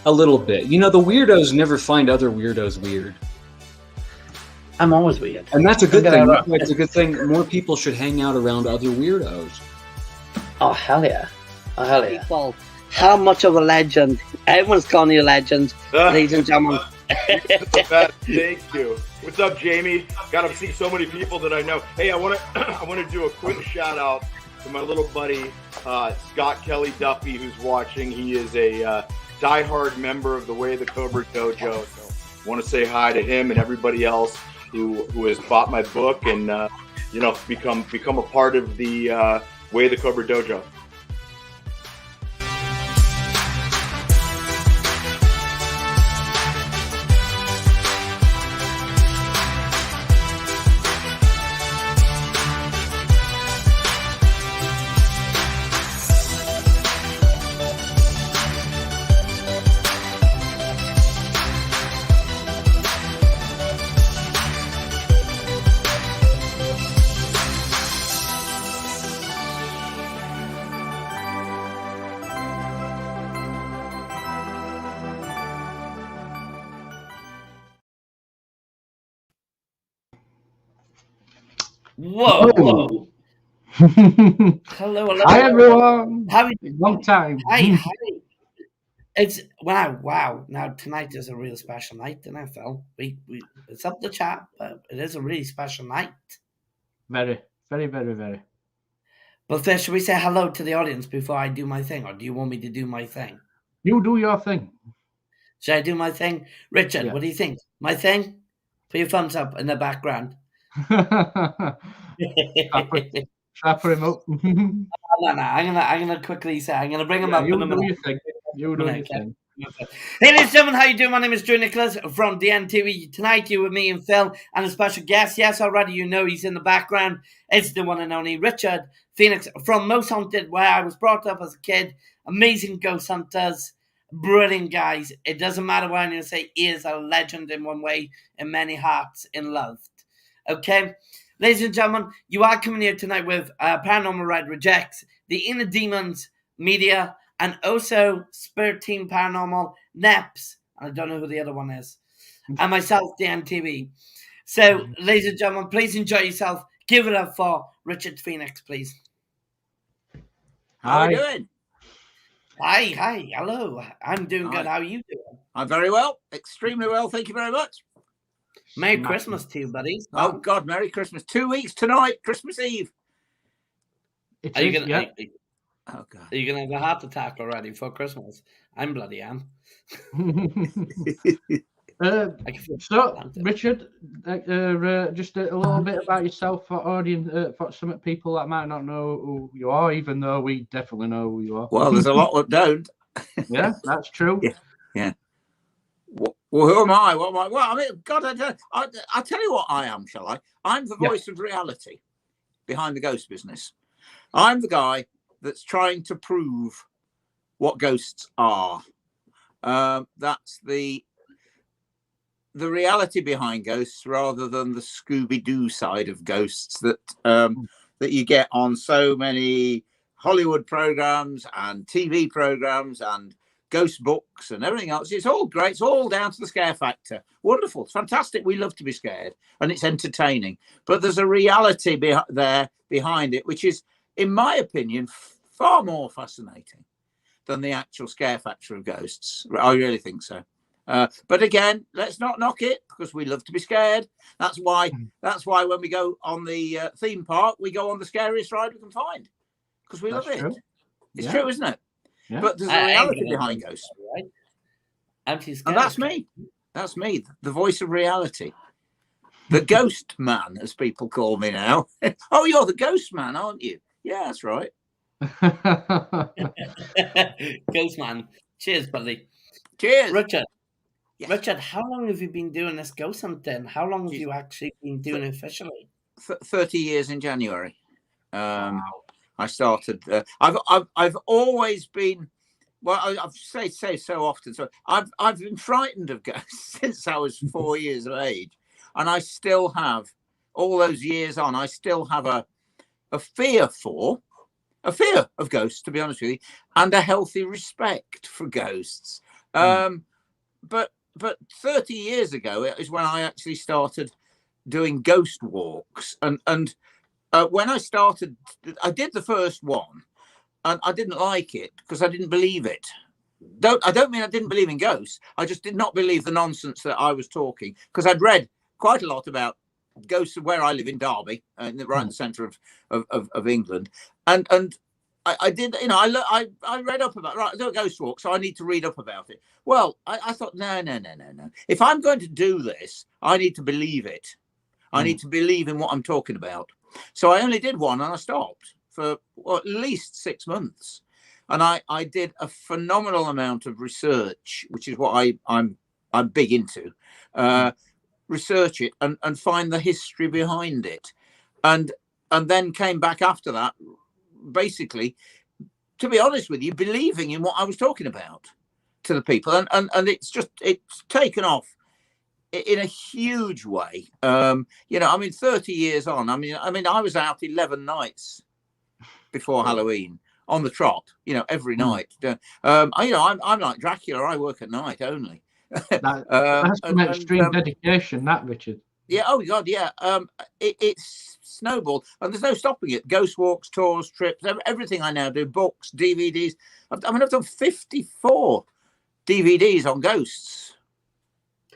A little bit. You know, the weirdos never find other weirdos weird. I'm always weird. And that's a good thing. It's a good thing. More people should hang out around other weirdos. Oh, hell yeah. Oh, hell yeah. People, how much of a legend? Everyone's calling you a legend, ladies and gentlemen. Thank you. What's up, Jamie? God, I've seen so many people that I know. Hey, I want to do a quick shout out to my little buddy Scott Kelly Duffy, who's watching. He is a diehard member of the Way of the Cobra Dojo. So I want to say hi to him and everybody else who has bought my book and become a part of the Way of the Cobra Dojo. Whoa. Hello. Hi, everyone. How are you? Long time. Hi. It's wow. Now tonight is a real special night in NFL. It's up the chat, but it is a really special night. Very, very, very, very. But first, should we say hello to the audience before I do my thing, or do you want me to do my thing? You do your thing. Should I do my thing? Richard, What do you think? My thing? Put your thumbs up in the background. Clapper him up. No. I'm gonna quickly say I'm gonna bring him up. You do your thing. You do your thing. Hey, ladies and gentlemen, how you doing? My name is Drew Nicholas from DNTV. Tonight, you with me and Phil and a special guest. Yes, already you know he's in the background. It's the one and only Richard Felix from Most Haunted, where I was brought up as a kid. Amazing ghost hunters, brilliant guys. It doesn't matter what you say. He is a legend in one way, in many hearts, in loved. Okay, ladies and gentlemen, you are coming here tonight with Paranormal Red Rejects, the Inner Demons Media, and also Spirit Team Paranormal, NEPS, and I don't know who the other one is, and myself, DNTV. So, ladies and gentlemen, please enjoy yourself. Give it up for Richard Felix, please. How are you doing? Hi, hello. I'm doing good. How are you doing? I'm very well, extremely well. Thank you very much. Merry Christmas to you, buddy. Oh, God, Merry Christmas. 2 weeks tonight, Christmas Eve. Are you going to have a heart attack already for Christmas? I'm bloody am. So, Richard, just a little bit about yourself for audience, for some people that might not know who you are, even though we definitely know who you are. Well, there's a lot that don't. Yeah, that's true. Yeah. Well, who am I? What am I? Well, I mean, God, I'll tell you what I am, shall I? I'm the voice of reality behind the ghost business. I'm the guy that's trying to prove what ghosts are. That's the reality behind ghosts rather than the Scooby-Doo side of ghosts that you get on so many Hollywood programs and TV programs and ghost books and everything else. It's all great. It's all down to the scare factor. Wonderful. It's fantastic. We love to be scared and it's entertaining. But there's a reality there behind it, which is, in my opinion, far more fascinating than the actual scare factor of ghosts. I really think so. But again, let's not knock it because we love to be scared. That's why when we go on the theme park, we go on the scariest ride we can find because we love it. True. It's true, isn't it? Yeah. But there's a reality behind ghosts. Right? And that's me. That's me, the voice of reality. The ghost man, as people call me now. Oh, you're the ghost man, aren't you? Yeah, that's right. Ghost man. Cheers, buddy. Cheers. Richard. Yes. Richard, how long have you been doing this ghost hunting? How long have you actually been doing it officially? 30 years in January. Wow. I started. I've always been. Well, I've say so often. So I've been frightened of ghosts since I was 4 years of age, and I still have. All those years on, I still have a fear of ghosts. To be honest with you, and a healthy respect for ghosts. But 30 years ago is when I actually started doing ghost walks, and when I started, I did the first one, and I didn't like it because I didn't believe it. I don't mean I didn't believe in ghosts. I just did not believe the nonsense that I was talking, because I'd read quite a lot about ghosts of where I live in Derby, right in the centre of England, and I did, I read up about, right, I do a ghost walk, so I need to read up about it. Well, I thought, no. If I'm going to do this, I need to believe it. I need to believe in what I'm talking about. So I only did one, and I stopped for at least 6 months. And I did a phenomenal amount of research, which is what I'm big into. Research it and find the history behind it, and then came back after that, basically, to be honest with you, believing in what I was talking about to the people, and it's taken off in a huge way. 30 years on, I mean I was out 11 nights before Halloween on the trot, every night. I'm like Dracula. I work at night only. That's some extreme dedication, that, Richard. Yeah. Oh God. Yeah. It's snowballed, and there's no stopping it. Ghost walks, tours, trips, everything I now do. Books, DVDs. I've done 54 DVDs on ghosts.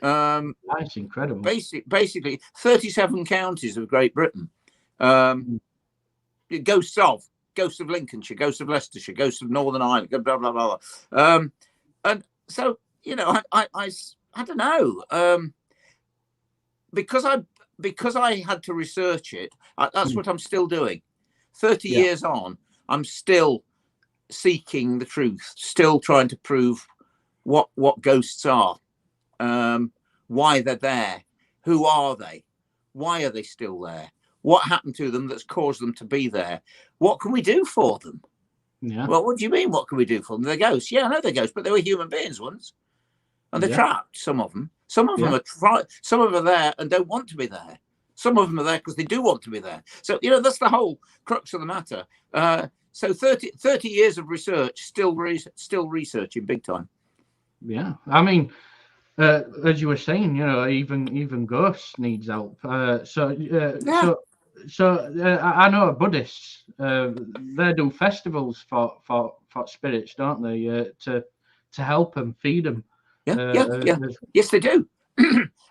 That's incredible. Basically, 37 counties of Great Britain. Ghosts of Lincolnshire, ghosts of Leicestershire, ghosts of Northern Ireland, blah blah blah. And so I don't know. Because I had to research it. That's what I'm still doing. 30 years on, I'm still seeking the truth, still trying to prove what ghosts are, why they're there, who are they, why are they still there, what happened to them that's caused them to be there, what can we do for them? Yeah. Well, what do you mean? What can we do for them? They're ghosts. Yeah, I know they're ghosts, but they were human beings once, and they're trapped. Some of them. Some of them are some of them are there and don't want to be there. Some of them are there because they do want to be there. So, that's the whole crux of the matter. So 30 years of research, still researching big time. Yeah. I mean, as you were saying, even ghosts needs help. So I know Buddhists, they do festivals for spirits, don't they? To help them, feed them. Yes, they do.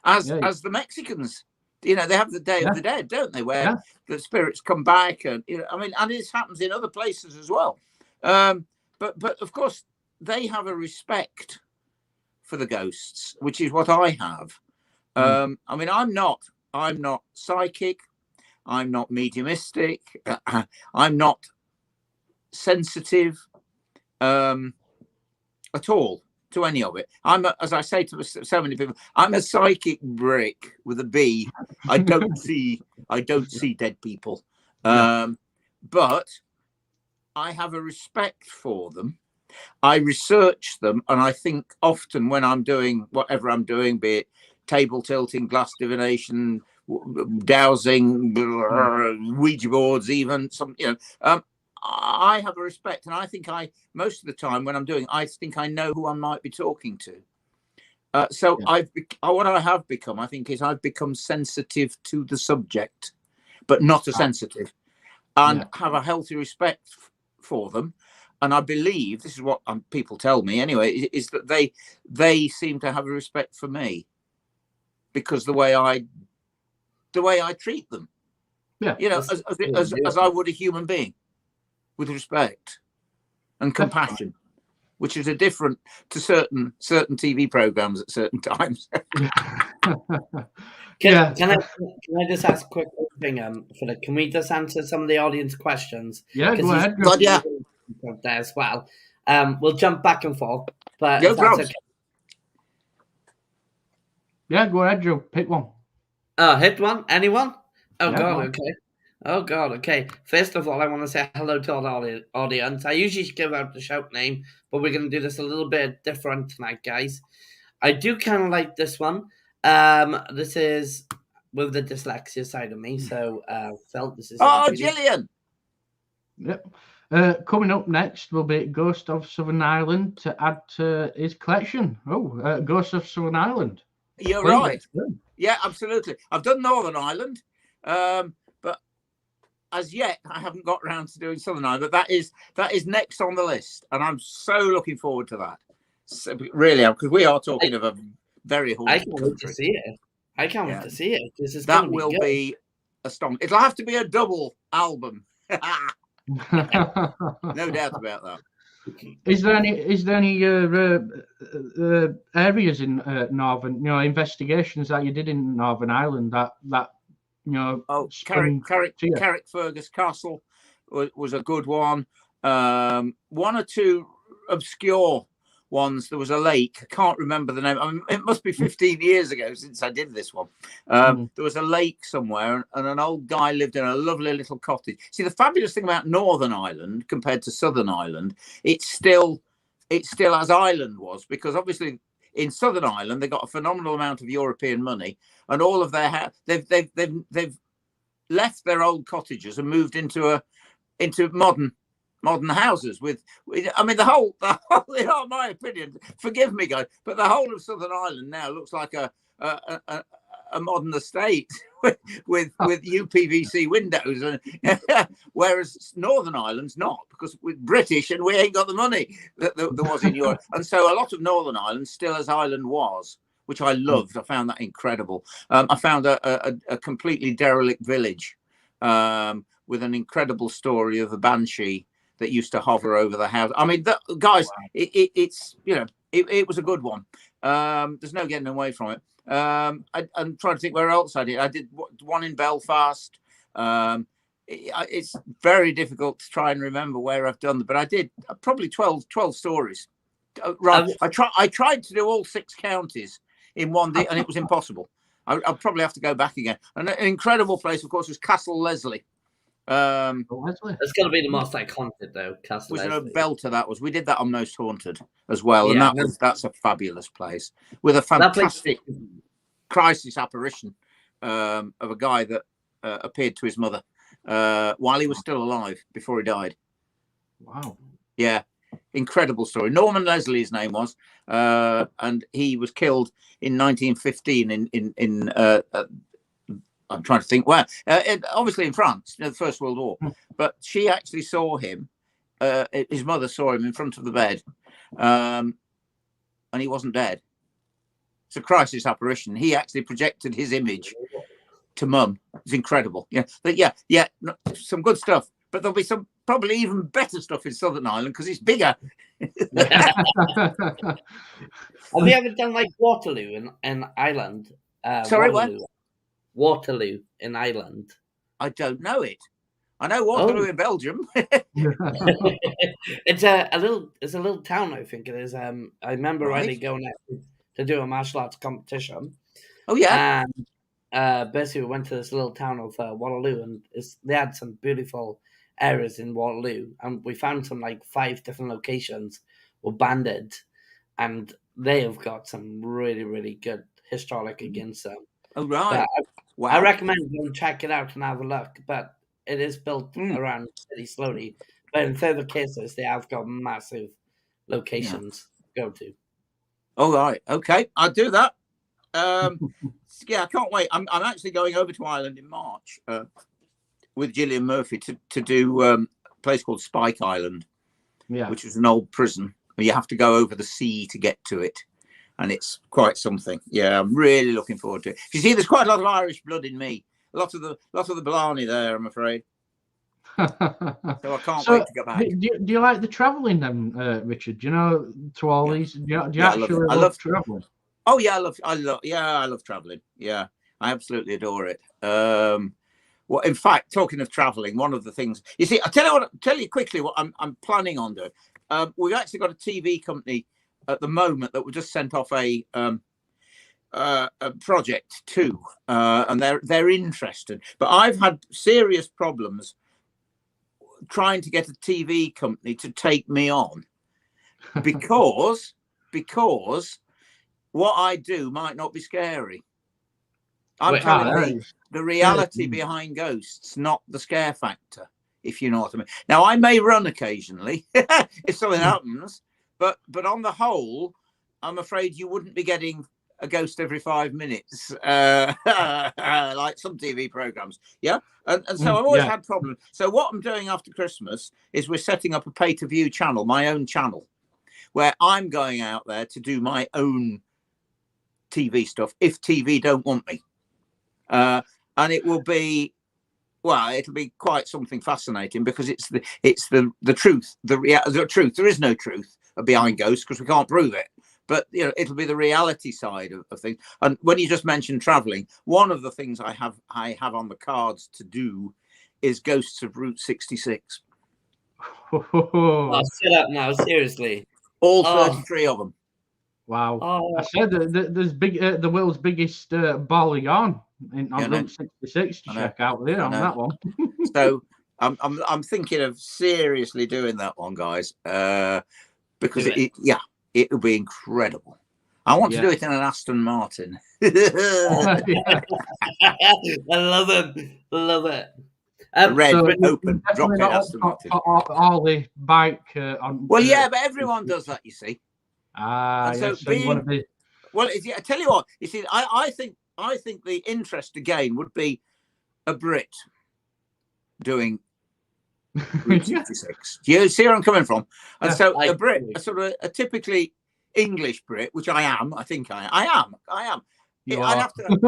As the Mexicans, they have the Day of the Dead, don't they? Where the spirits come back, and and this happens in other places as well. But of course, they have a respect for the ghosts, which is what I have. I'm not psychic. I'm not mediumistic. I'm not sensitive at all to any of it. As I say to so many people, I'm a psychic brick with a B. I don't see dead people, but I have a respect for them. I research them, and I think often when I'm doing whatever I'm doing, be it table tilting, glass divination, dowsing, Ouija boards, even some, I have a respect, and I think most of the time when I'm doing, I think I know who I might be talking to. What I have become, I think, is I've become sensitive to the subject, but not a sensitive, and have a healthy respect for them. And I believe, this is what people tell me anyway, is that they seem to have a respect for me because the way I treat them, as I would a human being, with respect and compassion, which is a different to certain TV programs at certain times. Can I just ask a quick thing? Can we just answer some of the audience questions? Yeah, go ahead. There as well. We'll jump back and forth, but that's okay. Yeah, go ahead, Joe. Pick one. Hit one. Anyone? Oh God. Okay. First of all, I want to say hello to all the audience. I usually give out the shout name, but we're going to do this a little bit different tonight, guys. I do kind of like this one. This is with the dyslexia side of me. So, Phil, this is. Oh, Gillian. Yep. Coming up next will be Ghost of Southern Island to add to his collection. Ghost of Southern Island. You're Please right. explain. Yeah, absolutely. I've done Northern Ireland, but as yet I haven't got around to doing Southern Ireland. But that is next on the list, and I'm so looking forward to that. So, really, because we are talking of a very haunted I can't wait to country. see it. I can't wait to see it. This is That will be astonishing. It'll have to be a double album. No doubt about that. Is there any areas in Northern, investigations that you did in Northern Ireland that Carrickfergus Castle was a good one. One or two obscure ones. There was a lake. I can't remember the name. I mean, it must be 15 years ago since I did this one. There was a lake somewhere, and an old guy lived in a lovely little cottage. See, the fabulous thing about Northern Ireland compared to Southern Ireland, it's still as Ireland was, because obviously in Southern Ireland they got a phenomenal amount of European money, and all of their they've left their old cottages and moved into modern houses with I mean the whole in my opinion, forgive me guys, but the whole of Southern Ireland now looks like a modern estate with UPVC windows, and whereas Northern Ireland's not, because we're British and we ain't got the money that there was in Europe. And so a lot of Northern Ireland still as Ireland was, which I loved. I found that incredible. I found a completely derelict village with an incredible story of a banshee that used to hover over the house. I mean, guys, it's it was a good one. There's no getting away from it. I'm trying to think where else I did. I did one in Belfast. It's very difficult to try and remember where I've done, but I did probably 12 stories. Right, I tried to do all 6 counties in one day, and it was impossible. I'll probably have to go back again. And an incredible place, of course, was Castle Leslie. It's going to be the most iconic, though. Castle was Leslie. A belter that was. We did that on Most Haunted as well, and that's a fabulous place with a fantastic crisis apparition of a guy that appeared to his mother while he was still alive before he died. Wow! Yeah, incredible story. Norman Leslie, his name was, and he was killed in 1915 in I'm trying to think where. Obviously in France, the First World War. But she actually saw him. His mother saw him in front of the bed, and he wasn't dead. It's a crisis apparition. He actually projected his image to Mum. It's incredible. Yeah, but some good stuff. But there'll be some probably even better stuff in Southern Ireland because it's bigger. Have you ever done like Waterloo in Ireland? Sorry, Waterloo. what? Waterloo in Ireland. I don't know it. I know Waterloo in Belgium. It's a little town, I think it is. I remember really going out to do a martial arts competition. Oh yeah. And basically we went to this little town of Waterloo, and they had some beautiful areas in Waterloo, and we found some like 5 different locations were banded, and they have got some really, really good historic against them. Oh right. Wow. I recommend you check it out and have a look, but it is built around the city slowly. But in further cases, they have got massive locations to go to. All right. Okay. I'll do that. I can't wait. I'm actually going over to Ireland in March with Gillian Murphy to do a place called Spike Island, which is an old prison. You have to go over the sea to get to it. And it's quite something. Yeah, I'm really looking forward to it. You see, there's quite a lot of Irish blood in me. A lot of the Blarney there, I'm afraid. So I can't wait to go back. Do you like the travelling then, Richard? Do you know to all these? Do you actually love travelling? Oh yeah, I love travelling. Yeah, I absolutely adore it. Well, in fact, talking of travelling, one of the things you see, I'll tell you quickly what I'm planning on doing. We've actually got a TV company at the moment that we just sent off a project to, and they're interested. But I've had serious problems trying to get a TV company to take me on because what I do might not be scary. I'm telling you the reality behind ghosts, not the scare factor. if you know what I mean. Now, I may run occasionally if something happens, but on the whole, I'm afraid you wouldn't be getting a ghost every 5 minutes, like some TV programs. Yeah. And so I've always had problems. So what I'm doing after Christmas is we're setting up a pay-to-view channel, my own channel, where I'm going out there to do my own TV stuff if TV don't want me. And it will be, well, it'll be quite something fascinating because it's the truth, the truth. There is no truth behind ghosts because we can't prove it. But you know, it'll be the reality side of things. And when you just mentioned traveling, one of the things I have on the cards to do is Ghosts of Route 66. Oh, shut up now, seriously. All 33 of them. Wow. I said there's the world's biggest ball of yarn on Route 66 to check out there on that one. So I'm thinking of seriously doing that one, guys, because it would be incredible. I want to do it in an Aston Martin. I love it. Love it. Red, open, drop in Aston Martin. All the bike on. Well, yeah, but everyone does that, you see. So well, I tell you what, you see, I think the interest again would be a Brit doing Route 66. Do you see where I'm coming from? And so a Brit, a sort of a typically English Brit, which I am. I think I am. I'd have to be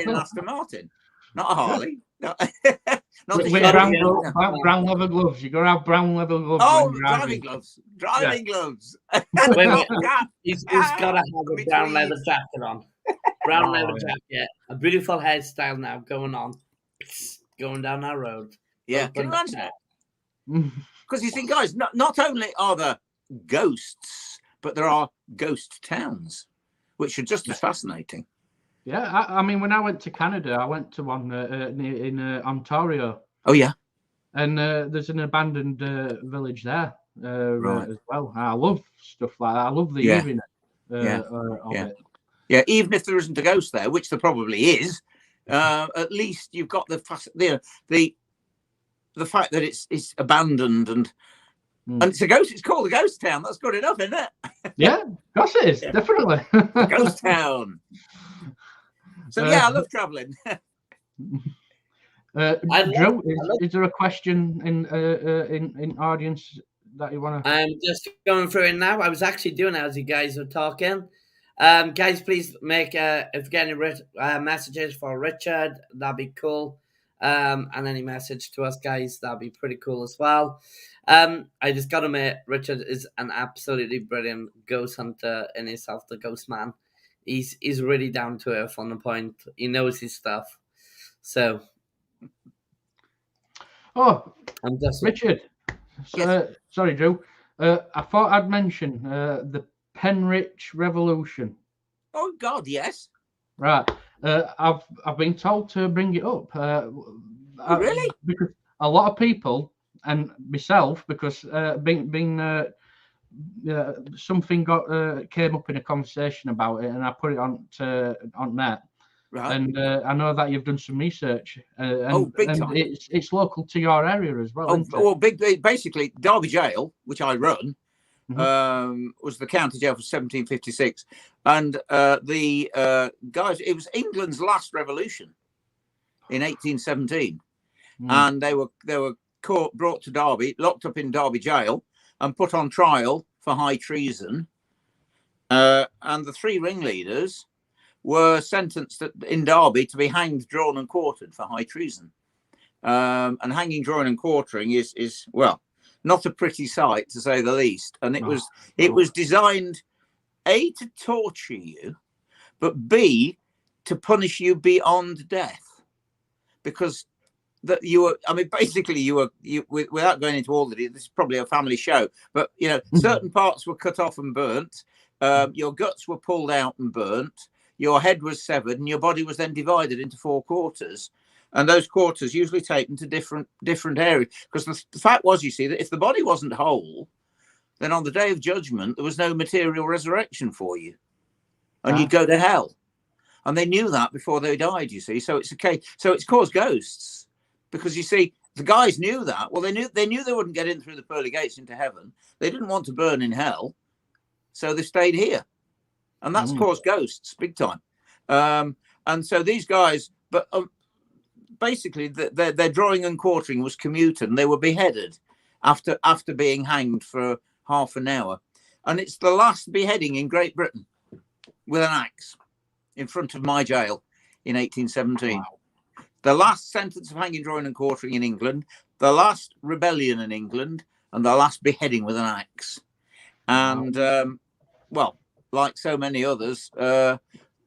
in an Aston Martin, not a Harley. Not with brown leather gloves. You got to have brown leather gloves. Oh, driving gloves. Gloves. Wait. He's got to have a brown leather jacket on. Brown leather jacket. A beautiful hairstyle now going on. Going down our road. Yeah, can you imagine it? Because you see, guys, not only are there ghosts, but there are ghost towns, which are just as fascinating. Yeah, I mean, when I went to Canada, I went to one in Ontario. Oh, yeah. And there's an abandoned village there as well. I love stuff like that. I love the eeriness of it. Yeah, even if there isn't a ghost there, which there probably is, at least you've got the fact that it's abandoned and it's a ghost. It's called a ghost town. That's good enough, isn't it? Yeah, of course it is. Definitely. Ghost town. So I love traveling. Joe, is there a question in audience that you want to? I'm just going through it now. I was actually doing it as you guys were talking. Guys, please make if you get any messages for Richard, that'd be cool. And any message to us, guys, that'd be pretty cool as well. I just gotta admit, Richard is an absolutely brilliant ghost hunter in himself, the ghost man. He's really down to earth on the point. He knows his stuff. So, I'm just Richard. Sorry, Joe. I thought I'd mention the Penrich Revolution. Oh God, yes. Right. I've been told to bring it up. Really? Because a lot of people and myself, because something came up in a conversation about it, and I put it on net. Right. And I know that you've done some research. Big time. It's local to your area as well. Basically, Derby Jail, which I run, was the county jail for 1756, and the guys. It was England's last revolution in 1817, and they were brought to Derby, locked up in Derby Jail, and put on trial for high treason. And the three ringleaders were sentenced in Derby to be hanged, drawn, and quartered for high treason. And hanging, drawing, and quartering is not a pretty sight, to say the least. And it was designed A, to torture you, but B, to punish you beyond death, because that you were, I mean, basically you were, without going into all of it, this is probably a family show, but certain parts were cut off and burnt, your guts were pulled out and burnt, your head was severed, and your body was then divided into 4 quarters. And those quarters usually taken to different areas, because the fact was, you see, that if the body wasn't whole, then on the day of judgment there was no material resurrection for you, and you'd go to hell. And they knew that before they died, you see. So it's okay. So it's caused ghosts, because you see, The guys knew that. Well, they knew they wouldn't get in through the pearly gates into heaven. They didn't want to burn in hell, so they stayed here, and that's caused ghosts big time. And so these guys, but basically, their drawing and quartering was commuted, and they were beheaded after being hanged for half an hour. And it's the last beheading in Great Britain with an axe in front of my jail in 1817. Wow. The last sentence of hanging, drawing and quartering in England, the last rebellion in England, and the last beheading with an axe. And, well, like so many others,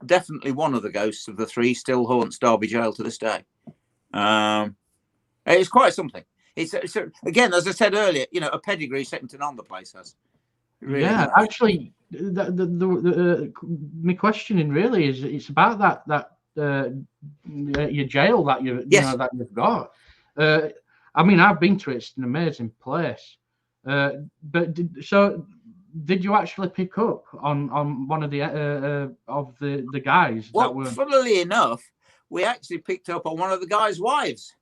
definitely one of the ghosts of the three still haunts Derby Jail to this day. It's quite something. It's again, as I said earlier, a pedigree second to none the place has. Really has. Actually, my questioning really is it's about that your jail that that you've got. I mean, I've been to it. It's an amazing place. But did you actually pick up on one of the guys? Well, that were... funnily enough, we actually picked up on one of the guy's wives.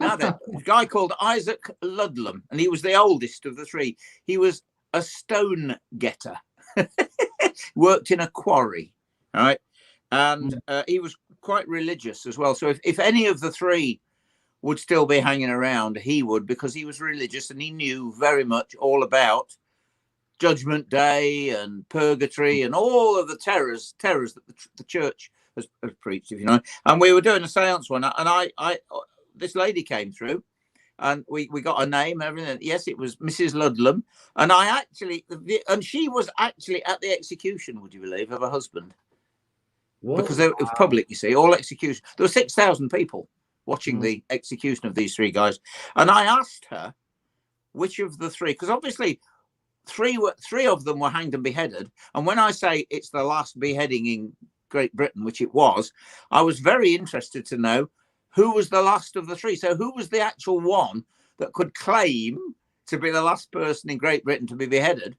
Now then, a guy called Isaac Ludlam, and he was the oldest of the three. He was a stone getter, worked in a quarry, all right, and he was quite religious as well. So if any of the three would still be hanging around, he would, because he was religious and he knew very much all about Judgment Day and purgatory and all of the terrors that the church has preached, if you know. And we were doing a seance one, and I this lady came through, and we got her name and everything. Yes, it was Mrs. Ludlam, and she was actually at the execution, would you believe, of her husband. Whoa. Because it was public, you see, all execution. There were 6,000 people watching the execution of these three guys, and I asked her which of the three, because obviously three of them were hanged and beheaded. And when I say it's the last beheading in Great Britain, which it was, I was very interested to know who was the last of the three. So who was the actual one that could claim to be the last person in Great Britain to be beheaded?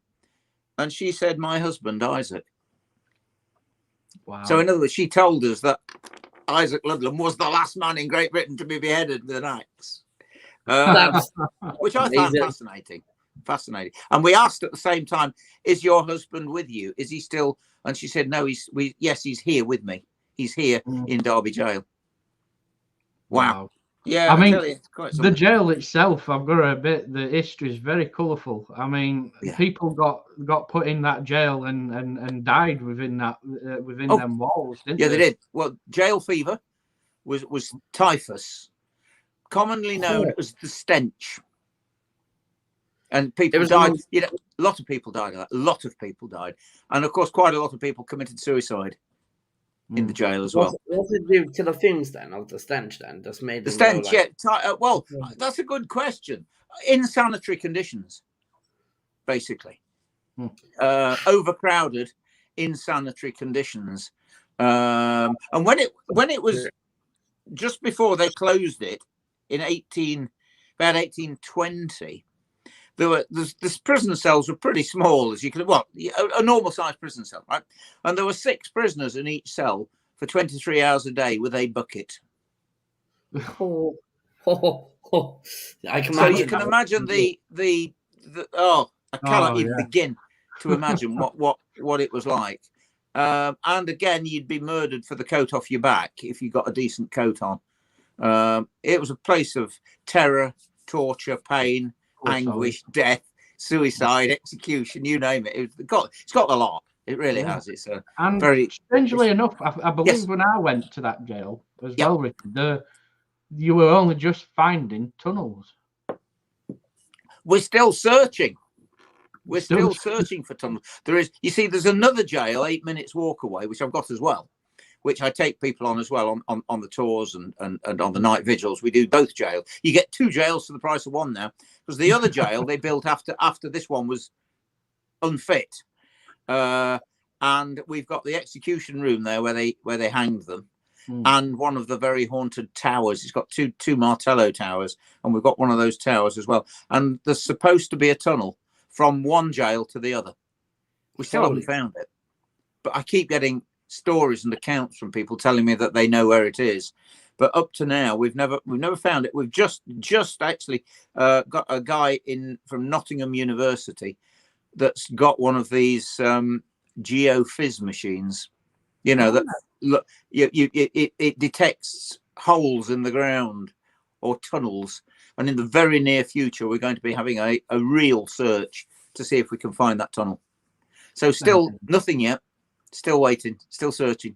And she said, my husband, Isaac. Wow. So in other words, she told us that Isaac Ludlam was the last man in Great Britain to be beheaded with an axe, which I found fascinating. And we asked at the same time, is your husband with you? Is he still? And she said, no, he's here with me. He's here in Derby Jail. Wow. Yeah, I mean, the jail itself, I've got to admit, the history is very colourful. I mean, people got put in that jail and died within them walls, didn't they? Yeah, they did. Well, jail fever was typhus, commonly known as the stench. And people died. A lot of people died of that. A lot of people died. And of course, quite a lot of people committed suicide in the jail as well. What did it do to the fumes then, of the stench then? Just made the stench, that's a good question. In sanitary conditions, basically. Overcrowded in sanitary conditions. And when it was just before they closed it in about 1820, the prison cells were pretty small, as you can, a normal sized prison cell, right? And there were 6 prisoners in each cell for 23 hours a day with a bucket. I can imagine. So you can imagine I cannot even begin to imagine what it was like. And again, you'd be murdered for the coat off your back if you got a decent coat on. It was a place of terror, torture, pain, anguish, death, suicide, execution, you name it. It's got a lot. It really has. It's very strangely enough. I believe when I went to that jail as well, Richard, you were only just finding tunnels. We're still searching. We're still searching for tunnels. There's another jail 8 minutes walk away, which I've got as well, which I take people on as well on the tours and on the night vigils. We do both jails. You get 2 jails for the price of one now, because the other jail they built after this one was unfit. And we've got the execution room there where they hanged them, and one of the very haunted towers. It's got two Martello towers, and we've got one of those towers as well. And there's supposed to be a tunnel from one jail to the other. We still haven't found it, but I keep getting stories and accounts from people telling me that they know where it is. but up to now we've never found it. We've just actually got a guy in from Nottingham University that's got one of these geophys machines, that look, it detects holes in the ground or tunnels, and in the very near future we're going to be having a real search to see if we can find that tunnel. So still nothing yet, still waiting, still searching.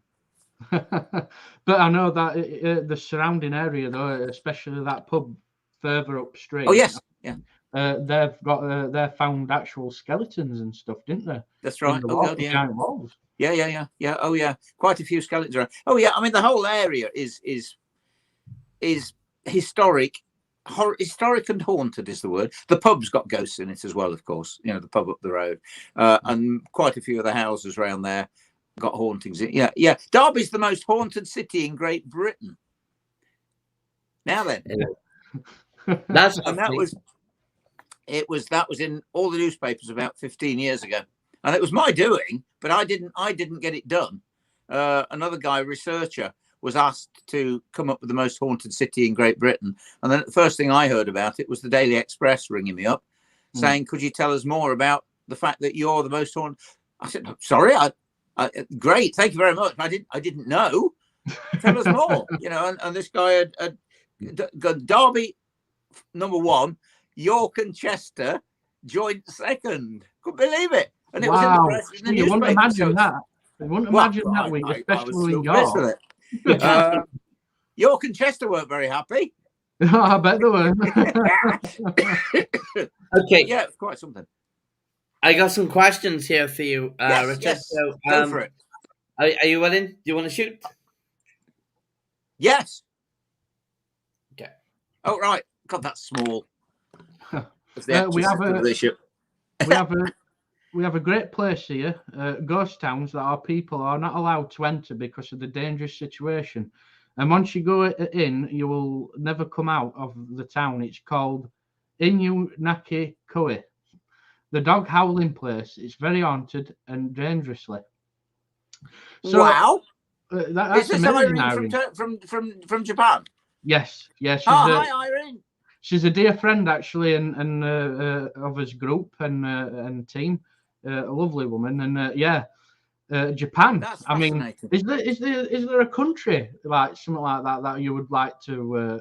But I know that the surrounding area, though, especially that pub further upstream. Oh yes, yeah. They've found actual skeletons and stuff, didn't they? That's right. Oh God, yeah. Giant walls. Yeah. Oh yeah, quite a few skeletons around. Oh yeah, I mean the whole area is historic. Historic and haunted is the word. The pub's got ghosts in it as well, of course. The pub up the road, and quite a few of the houses around there got hauntings. Yeah. Derby's the most haunted city in Great Britain. Now then, that was in all the newspapers about 15 years ago, and it was my doing, but I didn't get it done. Another guy, researcher, was asked to come up with the most haunted city in Great Britain. And then the first thing I heard about it was the Daily Express ringing me up saying, could you tell us more about the fact that you're the most haunted? I said, sorry, great. Thank you very much. I didn't know. Tell us more, and this guy had Derby number 1, York and Chester joint second. Couldn't believe it. And it was in the press. In the you wouldn't imagine that. You wouldn't imagine that week, especially in York. York and Chester weren't very happy. I bet they were. Okay. Yeah, it's quite something. I got some questions here for you, Richard. Yes. So, go for it. Are you willing? Do you want to shoot? Yes. Okay. Oh, right. God, that's small. We have a great place here, ghost towns that our people are not allowed to enter because of the dangerous situation. And once you go in, you will never come out of the town. It's called Inunaki Koe, the dog howling place. It's very haunted and dangerously. So, wow. That's is this Irene from Japan? Yes. Hi, Irene. She's a dear friend, actually, and of his group and team. A lovely woman, and Japan. I mean, is there a country like something like that you would like to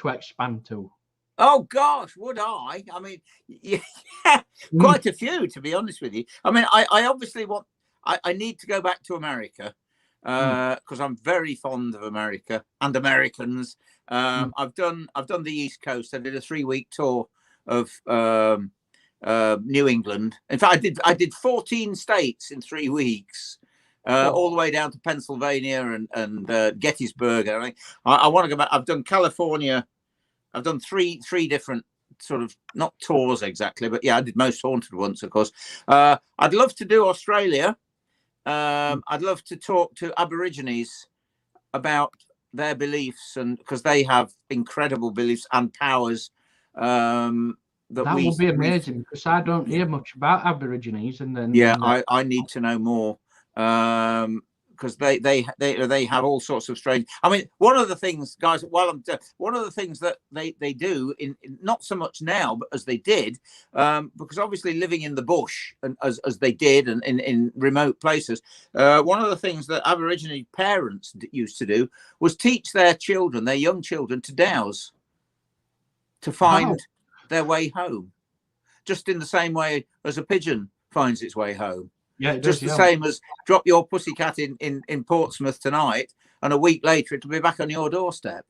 expand to? Oh gosh, would I? I mean, yeah, quite a few, to be honest with you. I mean, I obviously want. I need to go back to America because I'm very fond of America and Americans. I've done the East Coast. I did a 3-week tour of New England. In fact, I did 14 states in 3 weeks, all the way down to Pennsylvania and Gettysburg. And I want to go back. I've done California. I've done three different sort of, not tours exactly, but yeah, I did Most Haunted once, of course. I'd love to do Australia. I'd love to talk to Aborigines about their beliefs, and because they have incredible beliefs and powers. That would be amazing, because I don't hear much about Aborigines, and then I need to know more, because they have all sorts of strange. I mean, one of the things, guys, one of the things that they do in not so much now, but as they did, because obviously living in the bush and as they did and in remote places, one of the things that Aborigine parents used to do was teach their young children, to dowse, to find their way home, just in the same way as a pigeon finds its way home. Yeah, just the same as drop your pussycat in Portsmouth tonight, and a week later it'll be back on your doorstep.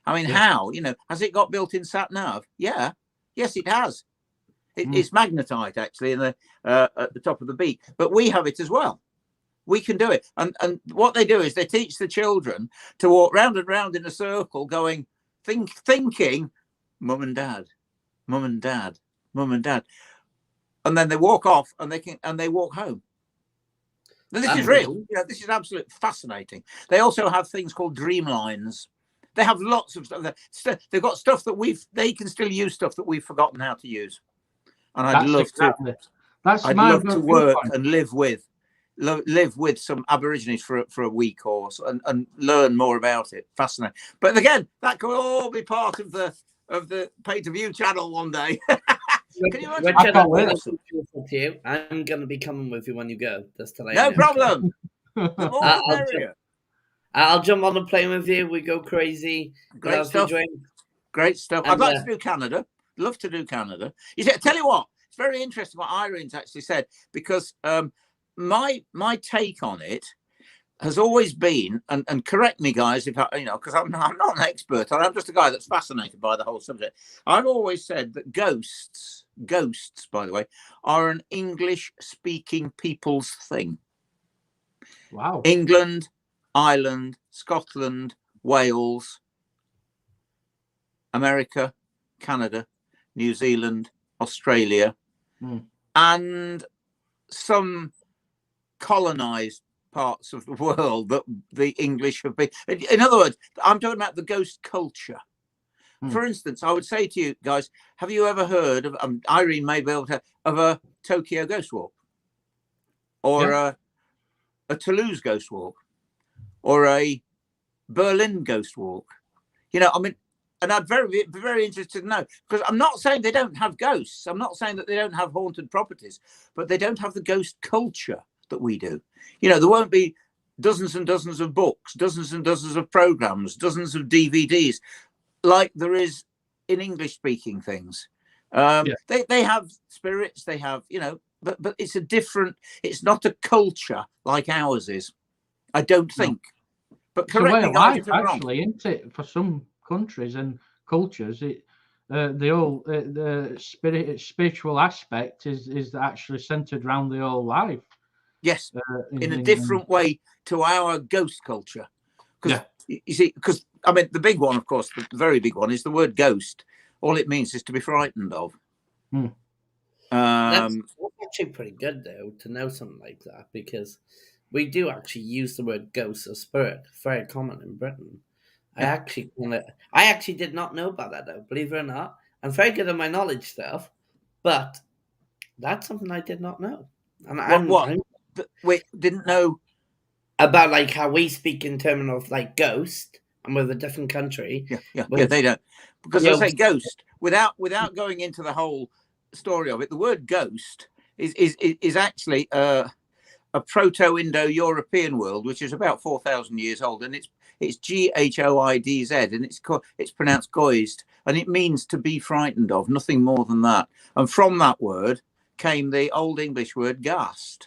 I mean, how? Has it got built-in sat nav? Yeah, yes, it has. It's magnetite actually in the at the top of the beak, but we have it as well. We can do it, and what they do is they teach the children to walk round and round in a circle, going thinking, mum and dad. Mum and dad, mum and dad, and then they walk off and they walk home. Now, this is real. This is absolutely fascinating. They also have things called dream lines. They have lots of stuff. They've got stuff that they can still use stuff that we've forgotten how to use. And I'd love to work and live with live with some Aborigines for a week or so and learn more about it. Fascinating. But again, that could all be part of the pay-to-view channel one day. Can you imagine? Richard, I'm Awesome. going to be coming with you when you go. Just to let No you know. problem. The more the merrier. I'll jump on the plane with you. We go crazy. Great stuff. Great stuff. I'd like to do Canada. Love to do Canada. You see, I tell you what, it's very interesting what Irene's actually said, because my take on it has always been, and correct me, guys, if because I'm not an expert. I'm just a guy that's fascinated by the whole subject. I've always said that ghosts, by the way, are an English-speaking people's thing. Wow. England, Ireland, Scotland, Wales, America, Canada, New Zealand, Australia, and some colonized parts of the world that the English have been. In other words, I'm talking about the ghost culture. For instance, I would say to you guys, have you ever heard of, Irene may be able to, of a Tokyo ghost walk, or a Toulouse ghost walk, or a Berlin ghost walk? You know, I mean, and I'd be very interested to know, because I'm not saying they don't have ghosts. I'm not saying that they don't have haunted properties, but they don't have the ghost culture that we do. You know, there won't be dozens and dozens of books, dozens and dozens of programs, dozens of DVDs like there is in English speaking things. They have spirits, they have, you know, but it's a different, it's not a culture like ours is, I don't think. But correct me, guys, if I'm wrong. Actually, isn't it, for some countries and cultures, the spiritual aspect is actually centered around the whole life. Yes, in a different way to our ghost culture. Because you see, because I mean, the big one, of course, the very big one is the word ghost. All it means is to be frightened of. That's actually pretty good, though, to know something like that, because we do actually use the word ghost or spirit, very common in Britain. I actually did not know about that, though, believe it or not. I'm very good at my knowledge stuff, but that's something I did not know. And Wait, didn't know about like how we speak in terms of like ghost, and with a different country. Yeah, they don't, because I say ghost without going into the whole story of it. The word ghost is actually a Proto-Indo-European world, which is about 4,000 years old, and it's Ghoidz, and it's pronounced goist, and it means to be frightened of, nothing more than that. And from that word came the Old English word ghast,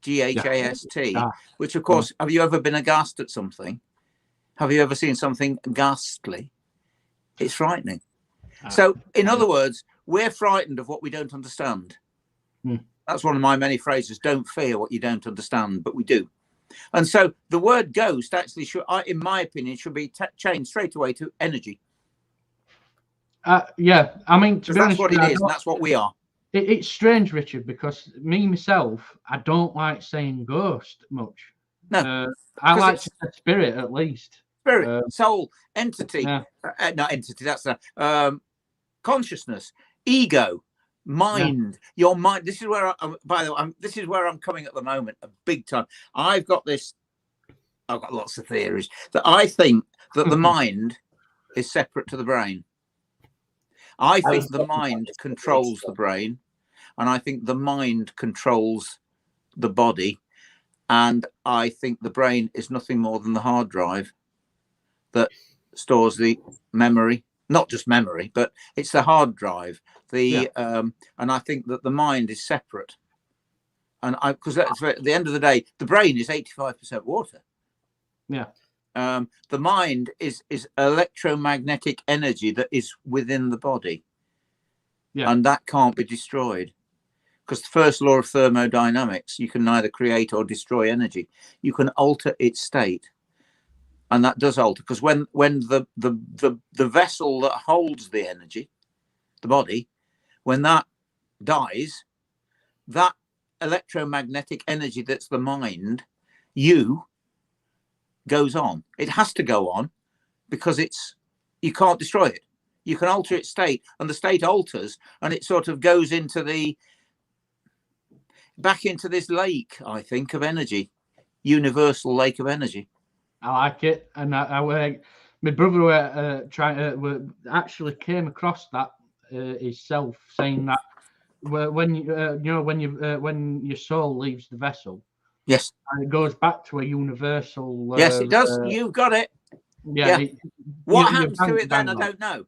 Ghast, which of course, have you ever been aghast at something? Have you ever seen something ghastly? It's frightening. So in other words, we're frightened of what we don't understand. That's one of my many phrases: don't fear what you don't understand, but we do. And so the word ghost actually should, in my opinion, should be changed straight away to energy. I mean, to be honest, that's what it is, and that's what we are. It's strange, Richard, because myself, I don't like saying ghost much. No, I like to say spirit at least. Spirit, soul, entity. Not entity. That's consciousness, ego, mind. Your mind. This is where by the way, this is where I'm coming at the moment, a big time. I've got lots of theories that I think that the mind is separate to the brain. I think the mind controls the brain, and I think the mind controls the body, and I think the brain is nothing more than the hard drive that stores the memory, not just memory, but it's the hard drive. And I think that the mind is separate, and because at the end of the day, the brain is 85% water. The mind is electromagnetic energy that is within the body, and that can't be destroyed, because the first law of thermodynamics: you can neither create or destroy energy. You can alter its state, and that does alter, because when the vessel that holds the energy, the body, when that dies, that electromagnetic energy that's the mind, goes on. It has to go on, because you can't destroy it. You can alter its state, and the state alters, and it sort of goes into back into this lake, I think, of energy, universal lake of energy. I like it, and my brother actually came across that himself, saying that when your soul leaves the vessel, yes, and it goes back to a universal. Yes, it does. You've got it. Yeah. What happens to it then? I don't know.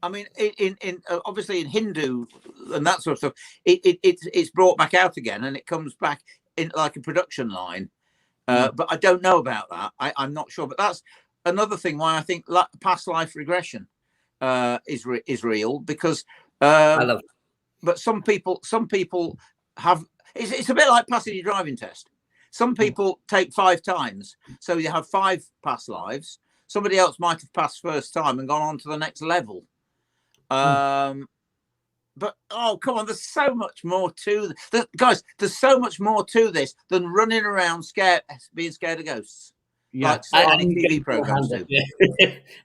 I mean, in obviously in Hindu and that sort of stuff, it's brought back out again, and it comes back in like a production line. But I don't know about that. I'm not sure. But that's another thing why I think past life regression is real, because I love it. But some people have. It's a bit like passing your driving test. Some people take 5 times, so you have 5 past lives. Somebody else might have passed first time and gone on to the next level. But oh, come on, there's so much more to this. Guys, there's so much more to this than running around being scared of ghosts. Yeah, like TV programs do.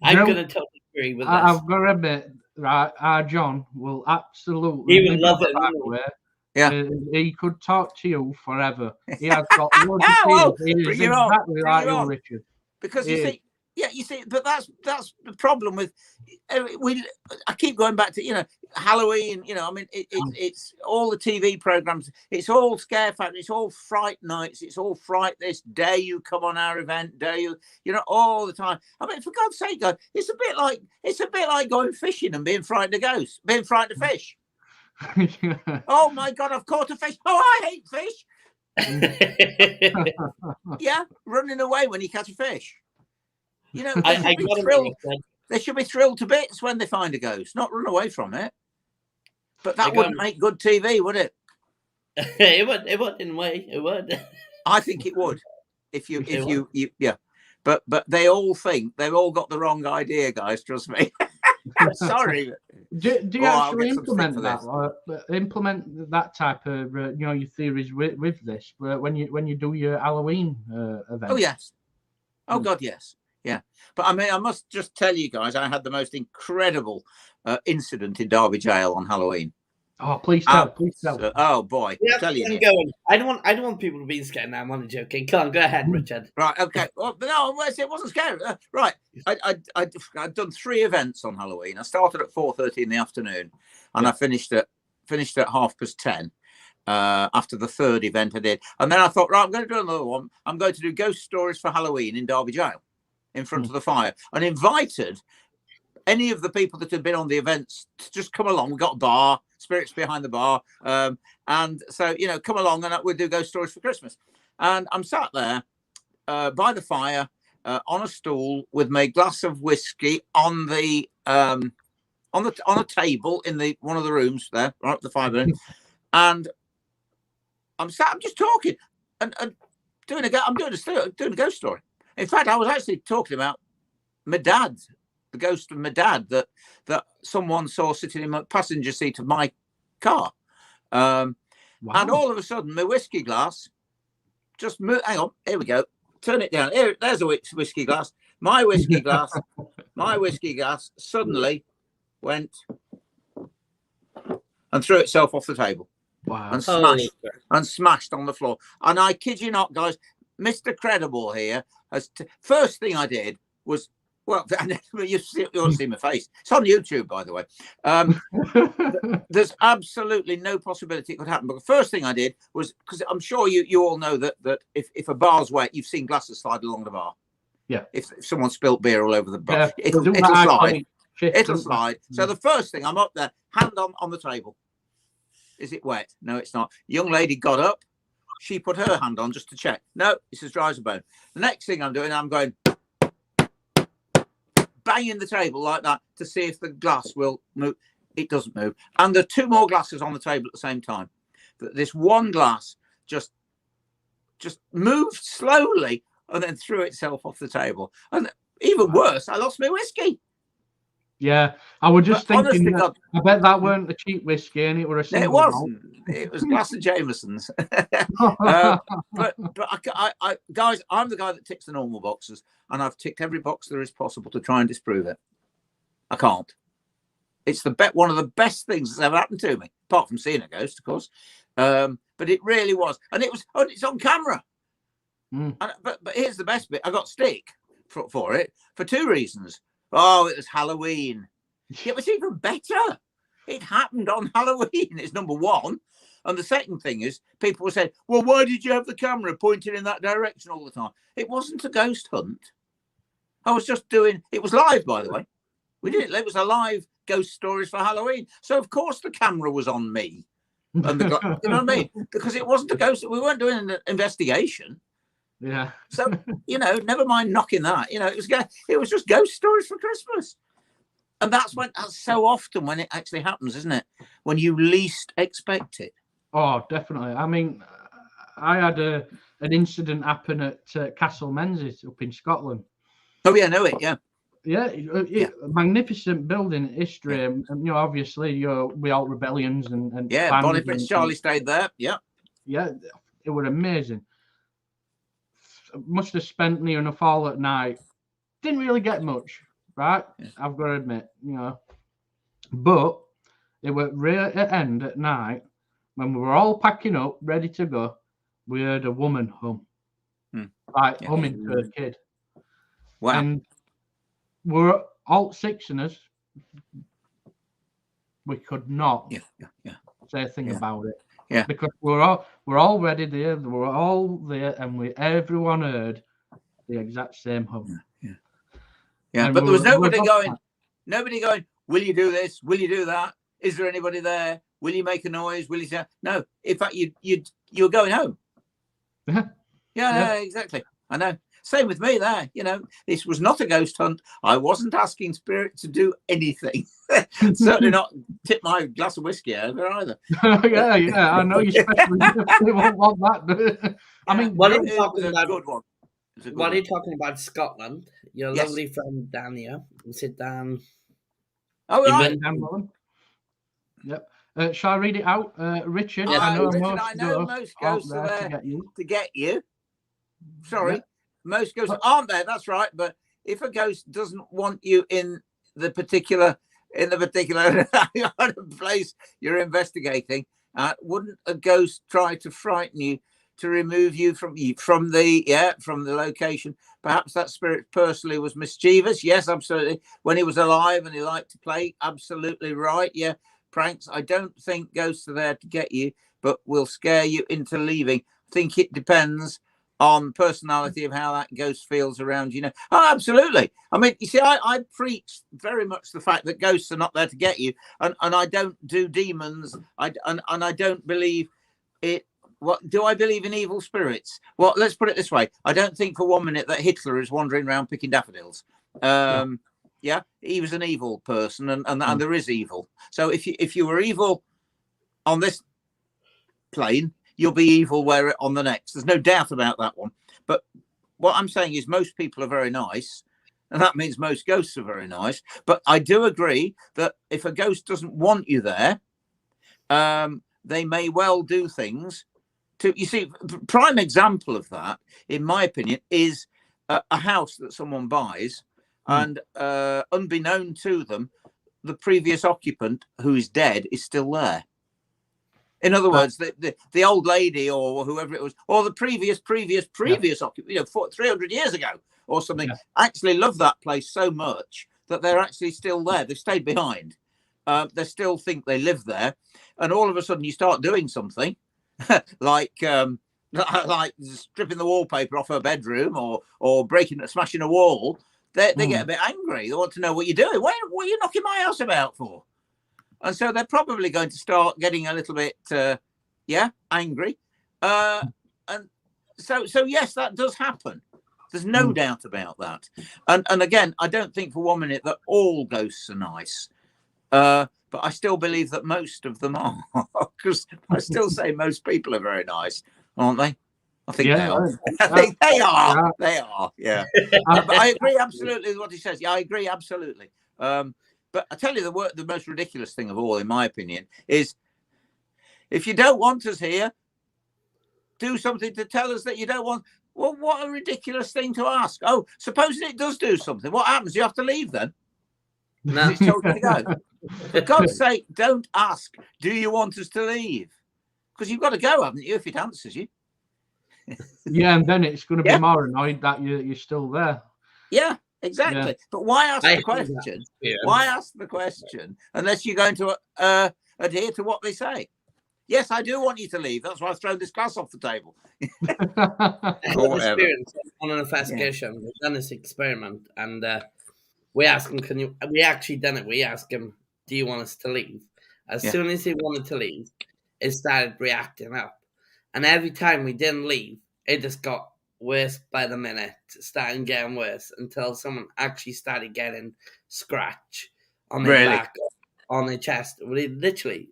I'm going to totally agree with that. I've got to admit, right, our John will absolutely He would love it. Yeah, he could talk to you forever. He has got loads of things. He is exactly like you, Richard. Because you see, but that's the problem with I keep going back to Halloween. I mean, it's all the TV programs. It's all scare factory. It's all fright nights. It's all fright this day you come on our event, day you all the time. I mean, for God's sake, guys, it's a bit like going fishing and being frightened of ghosts, being frightened of fish. Oh my God, I've caught a fish. Oh, I hate fish. Yeah, running away when you catch a fish. They should be thrilled to bits when they find a ghost, not run away from it. But that wouldn't make good TV, would it? It would in a way. It would. I think it would. If you yeah. But they all think they've all got the wrong idea, guys. Trust me. Sorry. Do you actually implement that? Implement that type of your theories with this when you do your Halloween event? Oh yes. Oh God, yes. Yeah. But I mean, I must just tell you guys, I had the most incredible incident in Derby Jail on Halloween. Oh, please tell. Oh boy, yeah, I'll tell you. I don't want people to be scared now. I'm only joking. Come on, go ahead, Richard. Right, okay. Well, no, it wasn't scary. Right, I'd done 3 events on Halloween. I started at 4:30 in the afternoon, and I finished at 10:30 after the 3rd event I did. And then I thought, right, I'm going to do another one. I'm going to do ghost stories for Halloween in Derby Jail, in front of the fire, and invited any of the people that had been on the events to just come along. We got a bar, spirits behind the bar. And so, come along and we'll do ghost stories for Christmas. And I'm sat there by the fire on a stool with my glass of whiskey on the on a table in one of the rooms there, right at the fire burning. And I'm just talking and doing a ghost story. In fact, I was actually talking about my dad, the ghost of my dad that someone saw sitting in the passenger seat of my car. Wow. And all of a sudden, my whiskey glass just moved. Hang on, here we go. Turn it down. Here, there's a whiskey glass. My whiskey glass suddenly went and threw itself off the table. Wow. And smashed on the floor. And I kid you not, guys, Mr. Credible here first thing I did was, well, you'll see my face. It's on YouTube, by the way. There's absolutely no possibility it could happen. But the first thing I did was, because I'm sure you all know that if a bar's wet, you've seen glasses slide along the bar. Yeah. If someone spilt beer all over the bar, yeah, it'll slide. It'll slide. So the first thing, I'm up there, hand on the table. Is it wet? No, it's not. Young lady got up. She put her hand on just to check. No, it's as dry as a bone. The next thing I'm doing, I'm going banging the table like that to see if the glass will move. It doesn't move. And there are 2 more glasses on the table at the same time. This one glass just moved slowly and then threw itself off the table. And even worse, I lost my whiskey. Yeah, I was just thinking. I bet that weren't a cheap whiskey, and it was a. It wasn't. It was a glass of Jameson's. but I guys, I'm the guy that ticks the normal boxes, and I've ticked every box there is possible to try and disprove it. I can't. It's one of the best things that's ever happened to me, apart from seeing a ghost, of course. But it really was, and it's on camera. Mm. But here's the best bit: I got stick for it for two reasons. Oh, it was Halloween. It was even better. It happened on Halloween. It's number one. And the second thing is, people will say, well, why did you have the camera pointed in that direction all the time? It wasn't a ghost hunt. I was just doing, it was live, by the way. It was a live ghost stories for Halloween. So, of course, the camera was on me. And you know what I mean? Because it wasn't a ghost. We weren't doing an investigation. Yeah. So, never mind knocking that. It was just ghost stories for Christmas. And that's so often when it actually happens, isn't it? When you least expect it. Oh, definitely. I mean, I had an incident happen at Castle Menzies up in Scotland. Oh, yeah, I know it, yeah. Yeah, a magnificent building history. And obviously, we all rebellions and yeah, Boniface Charlie stayed there. Yeah. Yeah, it was amazing. Must have spent near enough all at night. Didn't really get much, right? Yeah. I've got to admit, But it was right at the end at night when we were all packing up, ready to go. We heard a woman hum, humming to a kid. Wow. And we're all six of us. We could not say a thing about it. Yeah. Because we're all ready there. We're all there, and everyone heard the exact same hum. Yeah. But there was nobody going, will you do this? Will you do that? Is there anybody there? Will you make a noise? Will you say no? In fact, you're going home. Yeah, exactly. I know. Same with me there. This was not a ghost hunt. I wasn't asking spirit to do anything. Certainly not tip my glass of whiskey over either. yeah. I know you especially won't want that. I mean, what are you talking about? Good one. What are you talking about? Scotland. Your lovely friend Dan here. Sit down. Oh, right. Dan Mullen. Yep. Shall I read it out, Richard? Yes, I know most ghosts are there to get you. Sorry. Yeah. Most ghosts aren't there. That's right. But if a ghost doesn't want you in the particular place you're investigating, wouldn't a ghost try to frighten you, to remove you from the location? Perhaps that spirit personally was mischievous. Yes, absolutely. When he was alive and he liked to play, absolutely right. Yeah, pranks. I don't think ghosts are there to get you, but will scare you into leaving. I think it depends on personality of how that ghost feels around you. Oh, absolutely. I mean, you see, I preach very much the fact that ghosts are not there to get you, and I don't do demons. I don't believe it. What do I believe in evil spirits? Well, let's put it this way: I don't think for 1 minute that Hitler is wandering around picking daffodils. Yeah, he was an evil person, and there is evil. So if you were evil on this plane, you'll be evil on the next. There's no doubt about that one. But what I'm saying is most people are very nice, and that means most ghosts are very nice. But I do agree that if a ghost doesn't want you there, they may well do things to, you see, prime example of that, in my opinion, is a house that someone buys, and unbeknown to them, the previous occupant, who is dead, is still there. In other words, the old lady or whoever it was, or the previous occupant, 300 years ago or something, actually loved that place so much that they're actually still there. They've stayed behind. They still think they live there. And all of a sudden you start doing something like stripping the wallpaper off her bedroom or smashing a wall. They get a bit angry. They want to know what you're doing. What are you knocking my house about for? And so they're probably going to start getting a little bit, angry. And so yes, that does happen. There's no doubt about that. And again, I don't think for 1 minute that all ghosts are nice. But I still believe that most of them are, because I still say most people are very nice, aren't they? I think they are. I think they are. They are. Yeah. But I agree absolutely with what he says. Yeah, I agree absolutely. But I tell you, the most ridiculous thing of all, in my opinion, is if you don't want us here, do something to tell us that you don't want. Well, what a ridiculous thing to ask. Oh, supposing it does do something, what happens? You have to leave then? No. It's told you to go. For God's sake, don't ask, do you want us to leave? because you've got to go, haven't you? If it answers you. Yeah, and then it's going to be more annoyed that you're still there. Yeah, exactly. Yeah. But why ask the question? Why ask the question unless you're going to adhere to what they say? Yes, I do want you to leave. That's why I've thrown this glass off the table. Experience on an investigation. We've done this experiment, and we asked him, "Can you?" We actually done it. We asked him, "Do you want us to leave?" As soon as he wanted to leave, it started reacting up, and every time we didn't leave, it just got worse by the minute, starting getting worse until someone actually started getting scratch on their back, on their chest. We literally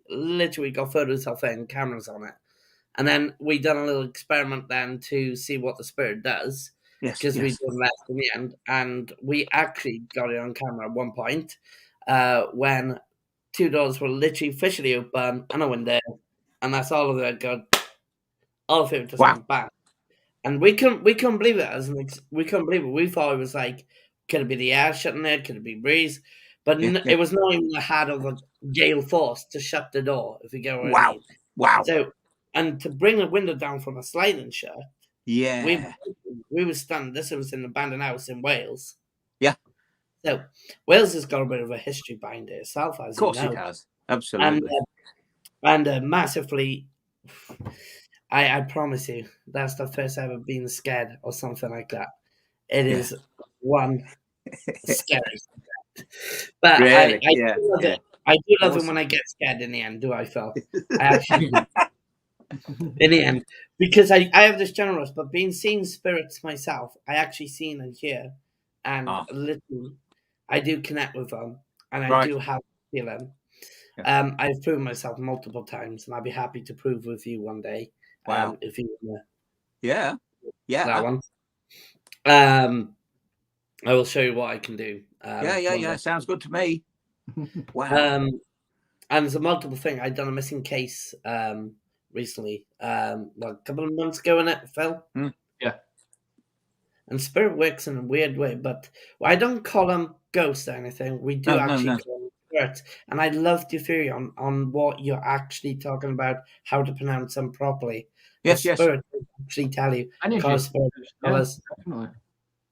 got photos of it and cameras on it. And then we done a little experiment then to see what the spirit does. Because we done less in the end. And we actually got it on camera at one point when 2 doors were literally officially open and a window. And that's all of it got. All of it just went bang. And we couldn't believe it. We couldn't believe it. We thought it was like, could it be the air shutting there? Could it be breeze? But it was not even the hand of a gale force to shut the door, if you get what I mean. Wow. So, and to bring the window down from a sliding shut, we were stunned. This was in an abandoned house in Wales. Yeah. So, Wales has got a bit of a history behind it itself, as of course it has. Absolutely. And massively, I promise you, that's the first ever been scared or something like that. It is one scary. But really? I do love it. I do love it when I get scared in the end, do I, Phil? I actually in the end. Because I have this generous, but being seeing spirits myself, I actually seen and hear, and literally I do connect with them, and I do have a feeling. Yeah. I've proven myself multiple times, and I'd be happy to prove with you one day. Wow. If you want that one. I will show you what I can do. Yeah. Sounds good to me. Wow. And there's a multiple thing. I've done a missing case recently, a couple of months ago, in it, Phil. Yeah. And spirit works in a weird way, but I don't call them ghosts or anything. We do call them spirits. And I love the theory on what you're actually talking about, how to pronounce them properly. Yes. Spirit actually tell you. Definitely.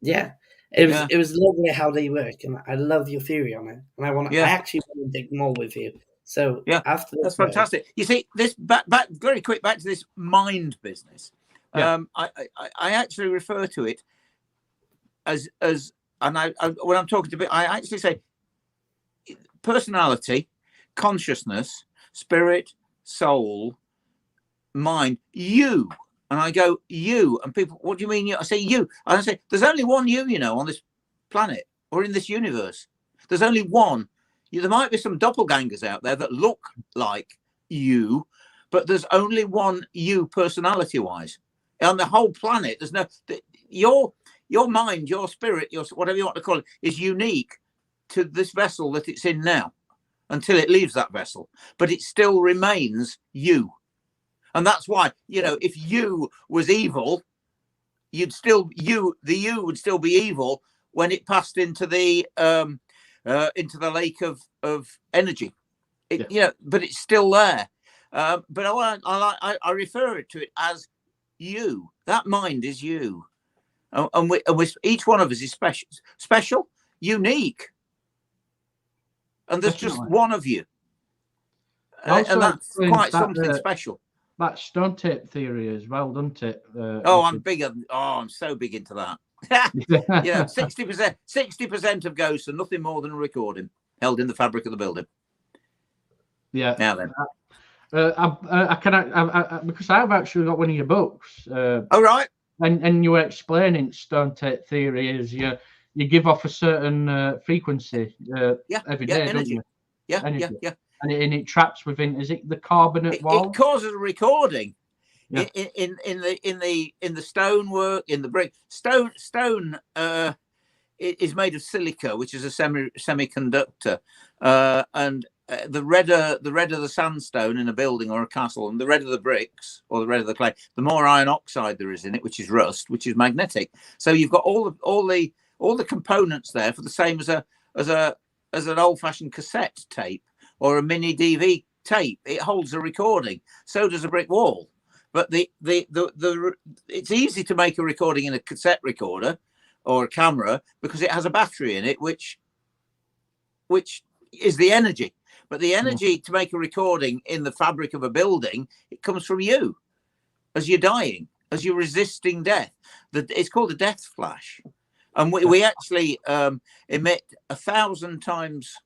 Yeah. It was lovely how they work, and I love your theory on it. And I actually want to dig more with you. So after this, that's fantastic. You see, this back very quick back to this mind business. I actually refer to it as and I when I'm talking to I actually say personality, consciousness, spirit, soul, mind, you. And I go, you, and people, what do you mean you? I say, you. And I say, there's only one you, on this planet or in this universe. There's only one. There might be some doppelgangers out there that look like you, but there's only one you personality-wise. On the whole planet, there's no... Your mind, your spirit, your whatever you want to call it, is unique to this vessel that it's in now until it leaves that vessel. But it still remains you. And that's why, if you was evil, the you would still be evil when it passed into the lake of energy. But it's still there. But I refer to it as you. That mind is you, and each one of us is special, unique, and there's just one of you, and that's quite something special. That stone tape theory as well, doesn't it? I'm so big into that. 60% of ghosts are nothing more than a recording held in the fabric of the building. Yeah. Now then, because I've actually got one of your books. Right. And you were explaining stone tape theory is you give off a certain frequency every day, don't you? Yeah, energy. Yeah. And it traps within. Is it the carbonate wall? It causes a recording. Yeah. In the stonework, in the brick. Stone is made of silica, which is a semiconductor, and the redder the sandstone in a building or a castle, and the redder the bricks or the redder the clay, the more iron oxide there is in it, which is rust, which is magnetic. So you've got all the components there for the same as an old-fashioned cassette tape or a mini tape, it holds a recording. So does a brick wall. But it's easy to make a recording in a cassette recorder or a camera because it has a battery in it, which is the energy. But the energy to make a recording in the fabric of a building, it comes from you as you're dying, as you're resisting death. It's called a death flash. And we actually emit 1,000 times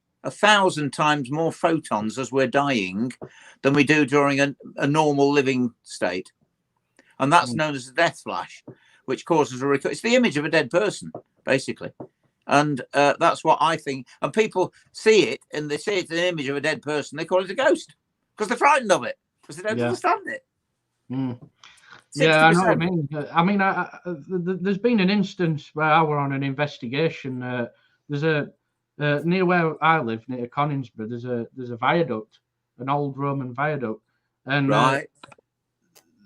more photons as we're dying than we do during a normal living state. And that's known as a death flash, which causes it's the image of a dead person, basically. And that's what I think. And people see it, and they see it's an image of a dead person. They call it a ghost because they're frightened of it, because they don't understand it. Yeah, I know what I mean. I mean, there's been an instance where I were on an investigation. There's a near where I live, near Coningsborough. There's a viaduct, an old Roman viaduct, and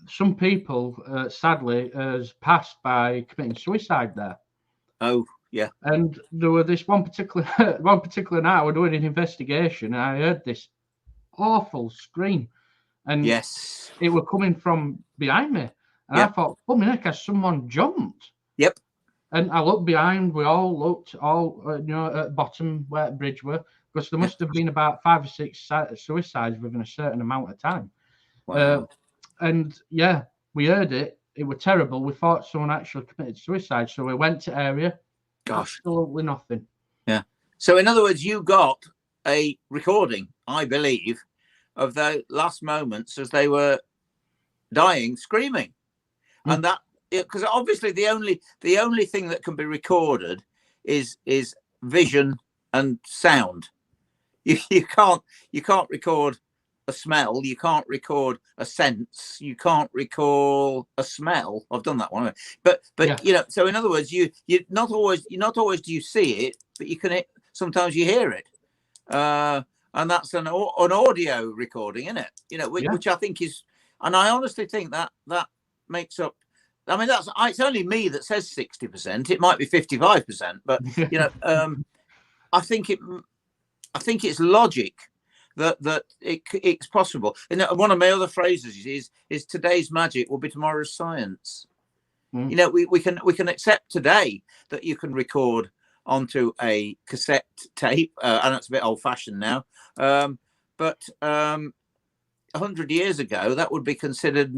some people sadly has passed by committing suicide there. Oh. Yeah, and there were this one particular night I was doing an investigation, and I heard this awful scream, and it was coming from behind me, and I thought, "Oh my neck, has someone jumped?" Yep. And I looked behind. We all looked, at the bottom where the bridge were, because there must have been about 5 or 6 suicides within a certain amount of time. Wow. And yeah, we heard it. It was terrible. We thought someone actually committed suicide, so we went to area. Gosh, absolutely nothing. Yeah. So in other words, you got a recording, I believe, of the last moments as they were dying, screaming, and that because obviously the only thing that can be recorded is vision and sound. You can't record a smell. You can't record a sense. You can't recall a smell. I've done that one, but so in other words, you not always do you see it, but you can sometimes you hear it, and that's an audio recording, isn't it? Which I think is, and I honestly think that makes up. I mean, it's only me that says 60%. It might be 55%, but I think it's logic. That it's possible. And one of my other phrases is today's magic will be tomorrow's science. We can accept today that you can record onto a cassette tape, and that's a bit old-fashioned now. But 100 years ago, that would be considered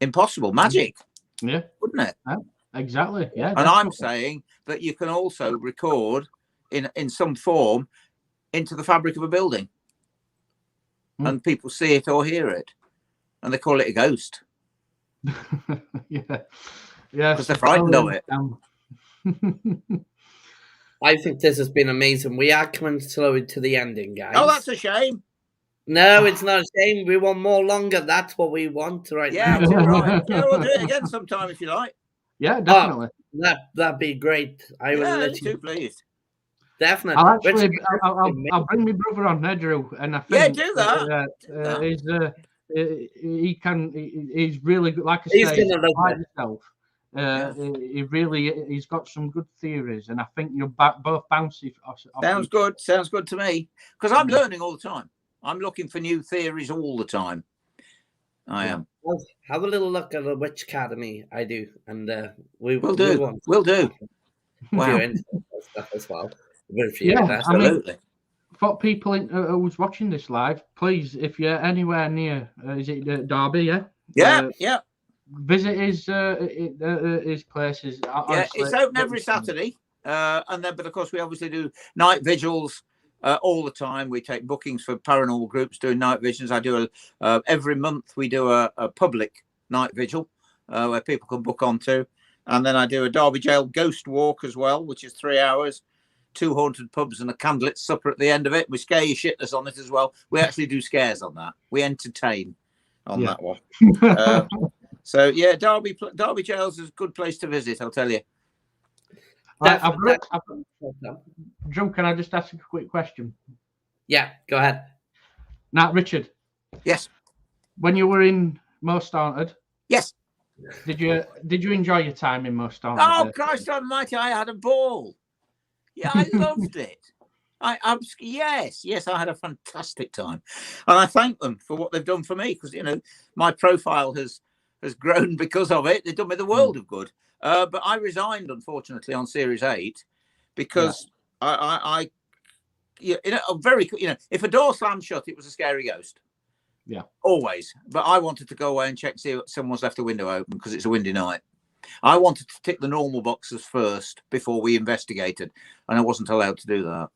impossible magic. Yeah, wouldn't it? Exactly. Yeah. And definitely. I'm saying that you can also record in some form into the fabric of a building, and people see it or hear it, and they call it a ghost. Yeah, because they're frightened of it. I think this has been amazing. We are coming slowly to the ending, guys. Oh, that's a shame. No, it's not a shame. We want more longer. That's what we want now. Yeah, right. Yeah, we'll do it again sometime if you like. Yeah, definitely. That'd be great. I would let you. Please. Definitely. I'll bring my brother on there, Drew, and I think do that. He's really good. Like I say, he's like himself. He's got some good theories, and I think you'll both bounce off. Sounds good to me, because I'm learning all the time. I'm looking for new theories all the time. I am. Well, have a little look at the Witch Academy. I do, and we'll do. We'll do. Wow. Stuff as well. Absolutely. For people who's watching this live, please, if you're anywhere near, is it Derby? Yeah. Visit his places. It's open every Saturday, and then, but of course, we obviously do night vigils all the time. We take bookings for paranormal groups doing night visions. I do every month. We do a public night vigil where people can book onto, and then I do a Derby Jail ghost walk as well, which is 3 hours. 2 haunted pubs and a candlelit supper at the end of it. We scare you shitless on it as well. We actually do scares on that. We entertain on that one. So yeah, Derby Jail's is a good place to visit, I'll tell you. Drew, can I just ask a quick question? Yeah, go ahead. Now, Richard. Yes. When you were in Most Haunted. Yes. Did you enjoy your time in Most Haunted? Oh, Christ almighty, I had a ball. Yeah, I loved it. Yes, I had a fantastic time, and I thank them for what they've done for me, because my profile has grown because of it. They've done me the world of good. But I resigned, unfortunately, on Series 8 because I if a door slammed shut, it was a scary ghost. Yeah, always. But I wanted to go away and check, see if someone's left the window open because it's a windy night. I wanted to tick the normal boxes first before we investigated, and I wasn't allowed to do that.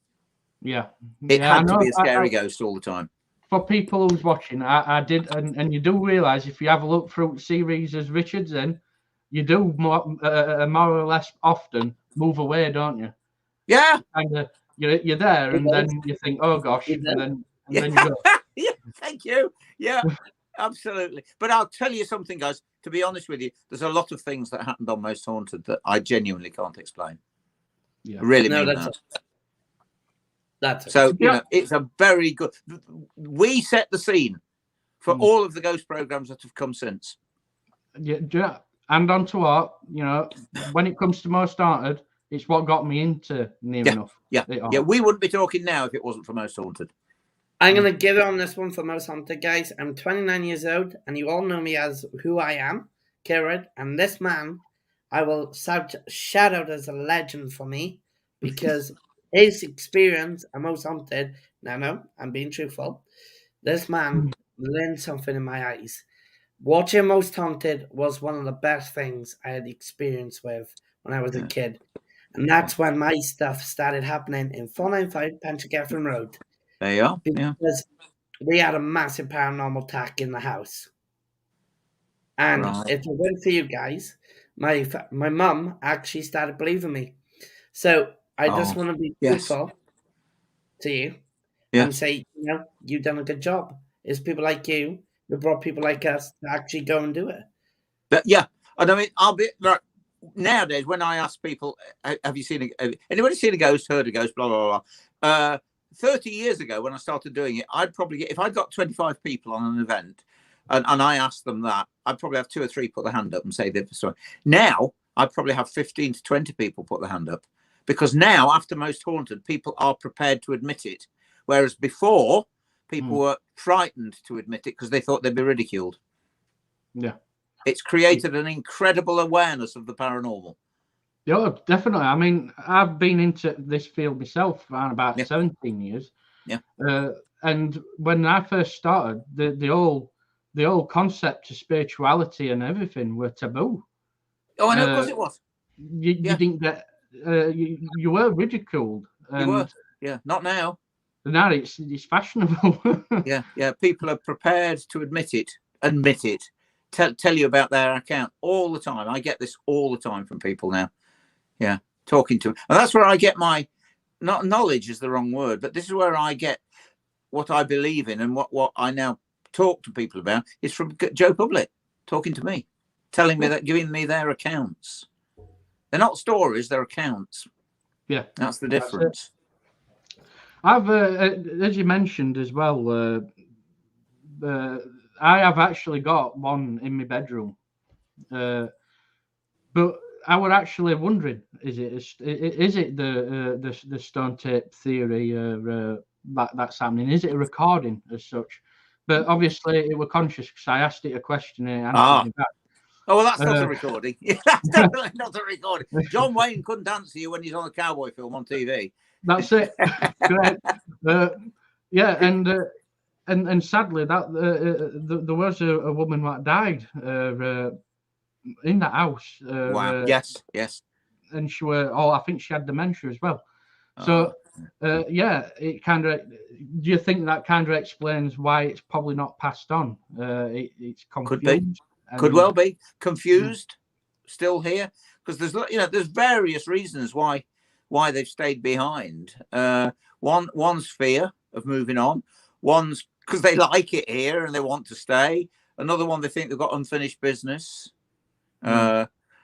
Yeah, it had to be a scary ghost all the time. For people who's watching, I did, and you do realise if you have a look through series as Richard's in, you do more or less often move away, don't you? Yeah. Kind of, you're there, and then you think, oh gosh, and then you go. Yeah, thank you. Yeah, absolutely. But I'll tell you something, guys. To be honest with you, there's a lot of things that happened on Most Haunted that I genuinely can't explain. Yeah, I really mean that. That's so it's a very good. We set the scene for all of the ghost programs that have come since. Yeah, and on to what when it comes to Most Haunted, it's what got me into near enough. Yeah, we wouldn't be talking now if it wasn't for Most Haunted. I'm going to give it on this one for Most Haunted, guys. I'm 29 years old, and you all know me as who I am, Kieran. And this man, I will shout out as a legend for me, because his experience at Most Haunted, no, I'm being truthful. This man learned something in my eyes. Watching Most Haunted was one of the best things I had experience with when I was a kid. And that's when my stuff started happening in 495 Pentagafron Road. There you are. Because we had a massive paranormal attack in the house. And if it weren't for you guys, my mum actually started believing me. So I just want to be truthful to you and say, you've done a good job. It's people like you who brought people like us to actually go and do it. But and I mean, I'll be like, nowadays when I ask people, have you seen anybody seen a ghost, heard a ghost, blah blah blah. 30 years ago, when I started doing it, I'd probably get, if I'd got 25 people on an event and I asked them that, I'd probably have 2 or 3 put their hand up and say they've story. Now, I'd probably have 15 to 20 people put their hand up, because now, after Most Haunted, people are prepared to admit it. Whereas before, people were frightened to admit it because they thought they'd be ridiculed. Yeah. It's created an incredible awareness of the paranormal. Yeah, definitely. I mean, I've been into this field myself for about 17 years. Yeah. And when I first started, the whole concept of spirituality and everything were taboo. Oh, I know, of course it was. You didn't get. You were ridiculed. You were. Yeah, not now. Now it's fashionable. Yeah. People are prepared to admit it. Tell you about their account all the time. I get this all the time from people now. Yeah, talking to them. And that's where I get my, not knowledge is the wrong word, but this is where I get what I believe in, and what I now talk to people about is from Joe Public talking to me, telling me that, giving me their accounts. They're not stories, they're accounts. Yeah, that's the difference. I've, as you mentioned as well, I have actually got one in my bedroom, but I was actually wondering: is it the stone tape theory that's happening? Is it a recording as such? But obviously, it was conscious because I asked it a question and it answered me back. Oh, well, that's not a recording. That's definitely not a recording. John Wayne couldn't answer you when he's on a cowboy film on TV. That's it. Correct. Yeah, and sadly, that there was a woman that died in that house. Wow. Yes. And she I think she had dementia as well. So, it kind of. Do you think that kind of explains why it's probably not passed on? It's confused. Could well be confused. Still here, because there's various reasons why they've stayed behind. One's fear of moving on. One's because they like it here and they want to stay. Another one, they think they've got unfinished business.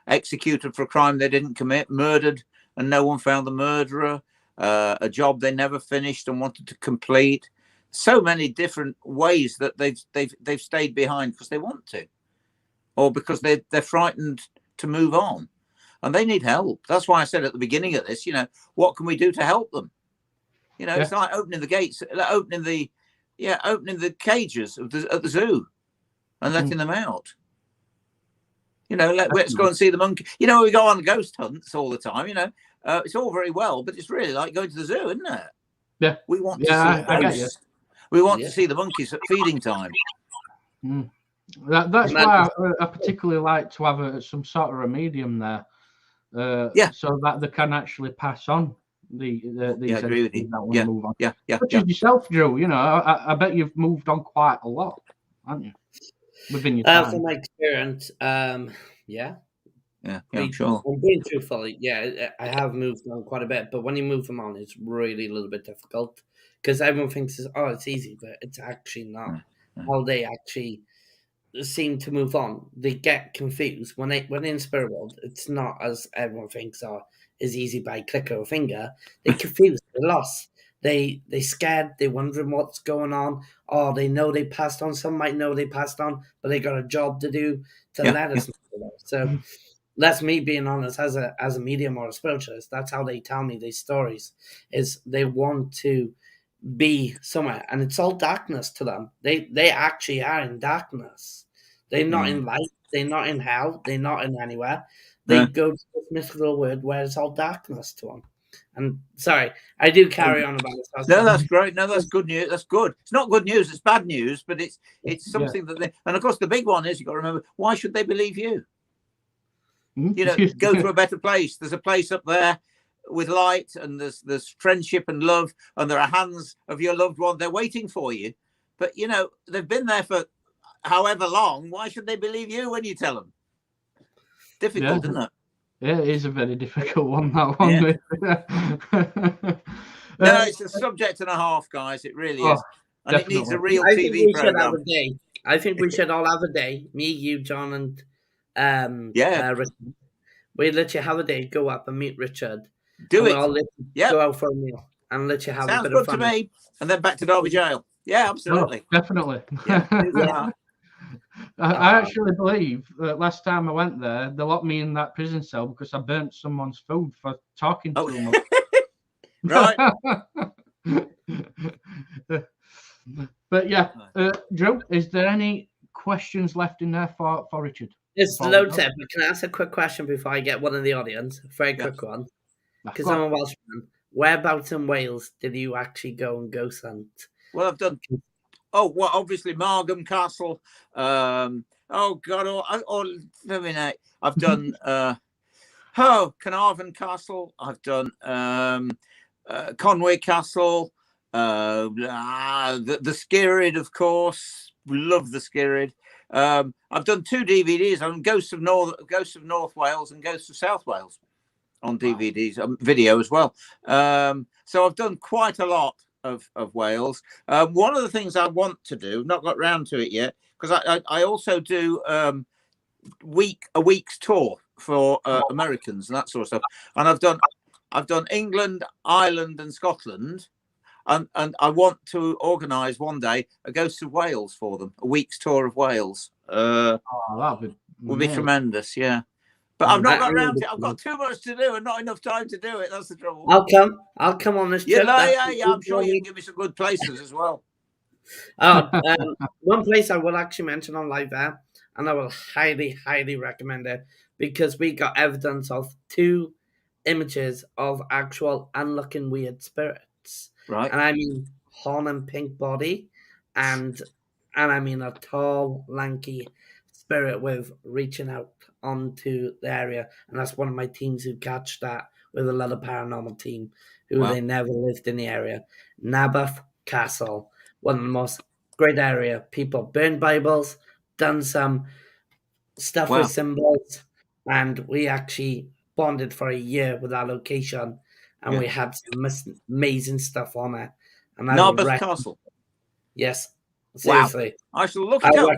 Executed for a crime they didn't commit, murdered and no one found the murderer, a job they never finished and wanted to complete. So many different ways that they've stayed behind because they want to, or because they're frightened to move on, and they need help. That's why I said at the beginning of this, what can we do to help them? You know, it's like opening the gates, opening the cages at the zoo and letting them out. You know, let's go and see the monkey. You know, we go on ghost hunts all the time. You know, it's all very well, but it's really like going to the zoo, isn't it? Yeah. We want to see ghosts. We want to see the monkeys at feeding time. Mm. That's why I particularly like to have some sort of a medium there. So that they can actually pass on these agree with you. That move on. Such as yourself, Joe. You know, I bet you've moved on quite a lot, haven't you? Within your time. From my experience, I'm sure. I'm being truthful. I have moved on quite a bit, but when you move them on, it's really a little bit difficult because everyone thinks it's easy, but it's actually not. How they actually seem to move on, they get confused when in spirit world. It's not as everyone thinks is easy by click of a finger. They're confused, they're lost. They scared, they're wondering what's going on, or they know they passed on. Some might know they passed on, but they got a job to do to let us know. So that's me being honest as a medium or a spiritualist. That's how they tell me these stories, is they want to be somewhere, and it's all darkness to them. They actually are in darkness. They're not in light, they're not in hell, they're not in anywhere. They go to this mystical world where it's all darkness to them. And sorry, I do carry on about this. No, that's great. No, that's good news. That's good. It's not good news. It's bad news, but it's something that they. And of course, the big one is, you've got to remember, why should they believe you? You know, go to a better place. There's a place up there with light, and there's friendship and love, and there are hands of your loved one. They're waiting for you. But you know, they've been there for however long. Why should they believe you when you tell them? Difficult, isn't it? Yeah, it is a very difficult one, that one. No, it's a subject and a half, guys. It really is. And definitely. It needs a real TV program. I think we should all have a day. Me, you, John, and Richard. We literally have a day, go up and meet Richard. Do it. All go out for a meal and let you have a bit of fun. Sounds good to me. And then back to Derby Jail. Yeah, absolutely. Oh, definitely. Yeah. I actually believe that last time I went there, they locked me in that prison cell because I burnt someone's food for talking to them. Right. But yeah, Joe, is there any questions left in there for Richard? It's loads there, but can I ask a quick question before I get one in the audience? A very quick one. Because I'm a Welshman. Whereabouts in Wales did you actually go and ghost hunt? Well, I've done. Oh, well, obviously Margam Castle. I've done Carnarvon Castle. I've done Conway Castle. The Skirrid, of course. Love the Skirrid. I've done 2 DVDs on Ghosts of North Wales and Ghosts of South Wales on DVDs, video as well. So I've done quite a lot of Wales. One of the things I want to do, not got round to it yet, because I also do a week's tour for Americans and that sort of stuff. And I've done England, Ireland, and Scotland. And I want to organise one day a Ghosts of Wales for them, a week's tour of Wales. That would be tremendous, yeah. But I've not got around to it. I've got too much to do and not enough time to do it. That's the trouble. I'll come on this trip. Yeah. I'm sure you can give me some good places as well. One place I will actually mention on live there, and I will highly, highly recommend it, because we got evidence of 2 images of actual unlooking weird spirits. Right. And I mean horn and pink body, and I mean a tall, lanky spirit with reaching out onto the area. And that's one of my teams who catch that with another paranormal team who they never lived in the area. Naboth Castle, one of the most great area. People burned Bibles, done some stuff with symbols, and we actually bonded for a year with our location. And we had some amazing stuff on it. And Naboth Castle. Yes. Seriously. Wow. I shall look it up.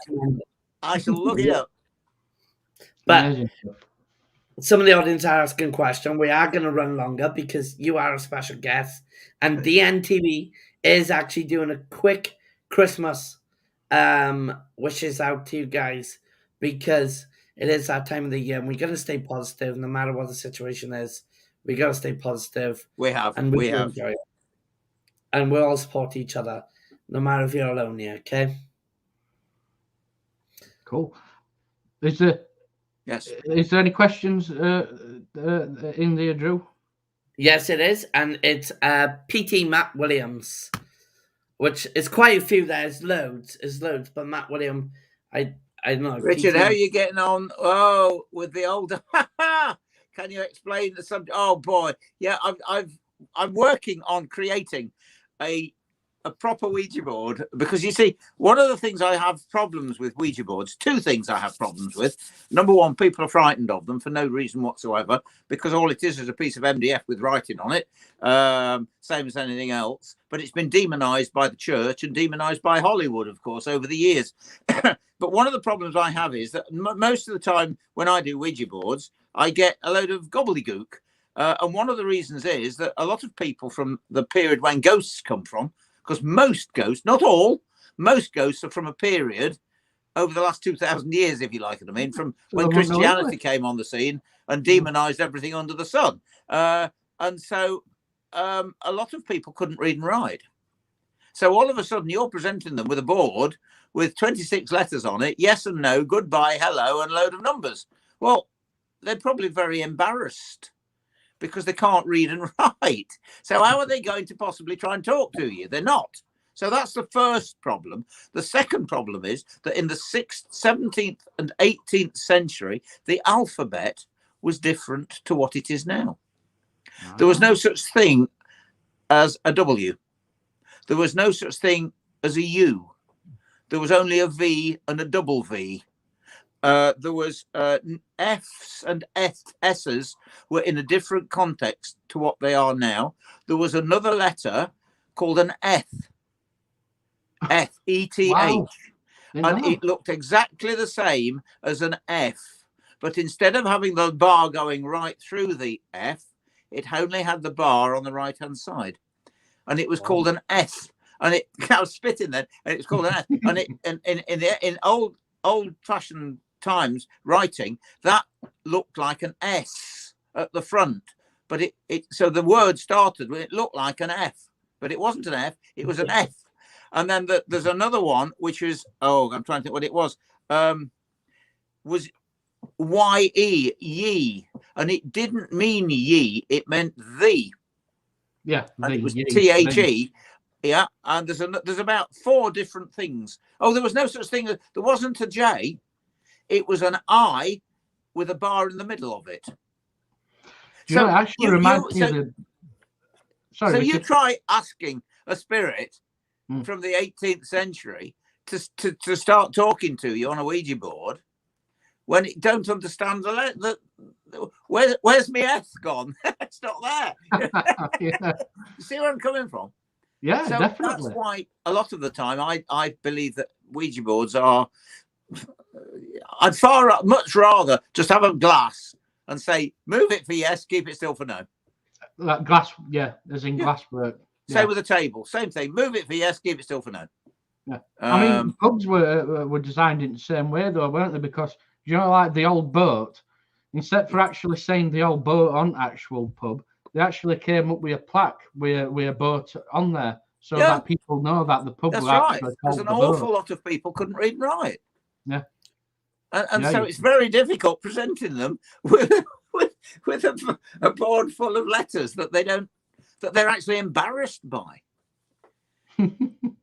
I shall look it up. But some of the audience are asking questions. We are going to run longer because you are a special guest. And DNTV is actually doing a quick Christmas wishes out to you guys, because it is that time of the year. And we're going to stay positive no matter what the situation is. We got to stay positive. We have. And we have. Enjoy it. and we'll all support each other, no matter if you're alone here. Okay. Cool. Is there any questions in there, Drew? Yes, it is, and it's PT Matt Williams, which is quite a few. There's loads, but Matt William, I don't know. Richard, PT... how are you getting on? Oh, with the old. Can you explain the subject? Oh boy, yeah, I'm working on creating a proper Ouija board, because you see, one of the things I have problems with Ouija boards, two things I have problems with. Number one, people are frightened of them for no reason whatsoever, because all it is a piece of MDF with writing on it, same as anything else. But it's been demonized by the church and demonized by Hollywood, of course, over the years. But one of the problems I have is that most of the time when I do Ouija boards, I get a load of gobbledygook. And one of the reasons is that a lot of people from the period when ghosts come from, because most ghosts, not all, most ghosts are from a period over the last 2,000 years, if you like it. I mean, from when Christianity came on the scene and demonized everything under the sun. And so a lot of people couldn't read and write. So all of a sudden you're presenting them with a board with 26 letters on it, yes and no, goodbye, hello, and a load of numbers. Well, they're probably very embarrassed, because they can't read and write. So how are they going to possibly try and talk to you? They're not. So that's the first problem. The second problem is that in the 6th, 17th and 18th century, the alphabet was different to what it is now. There was no such thing as a W. There was no such thing as a U. There was only a V and a double V. There was F's and S's were in a different context to what they are now. There was another letter called an F, E-T-H, wow. And it looked exactly the same as an F, but instead of having the bar going right through the F, it only had the bar on the right-hand side, and it was called an F. And it, I was spitting then, and it's called an F. And it in old-fashioned times writing, that looked like an S at the front, but so the word started when it looked like an F, but it wasn't an F, it was an F. And then there's another one which is, I'm trying to think what it was Y-E, ye, and it didn't mean ye, it meant the. Yeah, and it was T-H-E. Yeah, and there's about 4 different things. There was no such thing. There wasn't a J. It was an I with a bar in the middle of it. So actually reminds me of. Sorry, so you try asking a spirit from the 18th century to start talking to you on a Ouija board when it don't understand where's my S gone? It's not there. Yeah. You see where I'm coming from? Yeah, so definitely. That's why a lot of the time I believe that Ouija boards are. I'd much rather just have a glass and say, move it for yes, keep it still for no. That glass, yeah, as in glass work. Same with a table, same thing. Move it for yes, keep it still for no. Yeah. I mean, pubs were designed in the same way, though, weren't they? Because, like the old boat, instead for actually saying the old boat on actual pub, they actually came up with a plaque with a boat on there, so that people know that the pub. That's right. Because an awful lot of people couldn't read and write. Yeah. And so it's very difficult presenting them with a board full of letters that they're actually embarrassed by.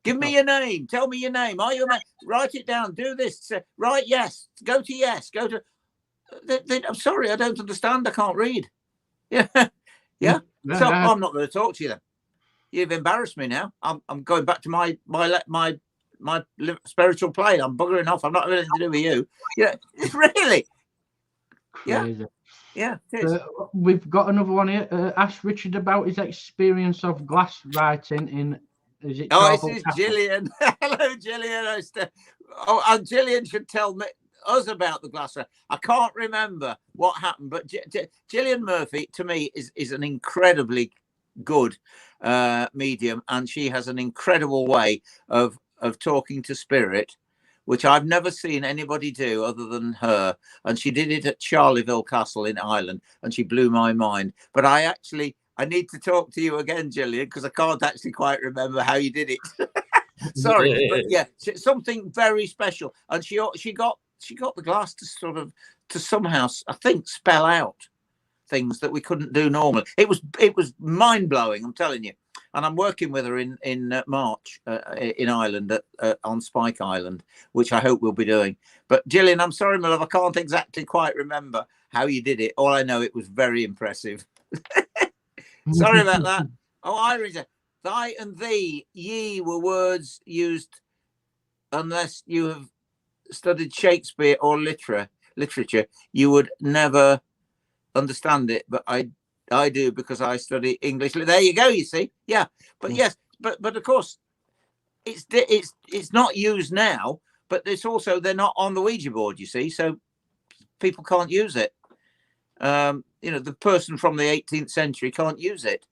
Give me your name. Tell me your name. Are you a man? Write it down. Do this. Write yes. Go to yes. Go to. I'm sorry, I don't understand. I can't read. Yeah. Yeah. So I'm not going to talk to you then. You've embarrassed me now. I'm going back to my spiritual plane. I'm buggering off. I'm not having anything to do with you. Yeah, really. Crazy. Yeah. It is. We've got another one here. Ask Richard about his experience of glass writing in. Is it? This is Gillian. Hello, Gillian. And Gillian should tell us about the glass. I can't remember what happened, but Gillian Murphy to me is an incredibly good medium, and she has an incredible way of talking to spirit, which I've never seen anybody do other than her. And she did it at Charleville Castle in Ireland, and she blew my mind. But I actually I need to talk to you again, Gillian, because I can't actually quite remember how you did it. Sorry, but yeah, something very special. And she got the glass to somehow, I think, spell out things that we couldn't do normally. It was mind blowing, I'm telling you. And I'm working with her in March in Ireland on Spike Island, which I hope we'll be doing. But Gillian, I'm sorry, my love, I can't exactly quite remember how you did it. All I know, it was very impressive. Sorry about that. Oh, Irish. Thy and thee, ye were words used unless you have studied Shakespeare or literature. You would never understand it, but I do because I study English. There you go. You see, yeah. But yes, but of course, it's not used now. But it's also they're not on the Ouija board. You see, so people can't use it. The person from the 18th century can't use it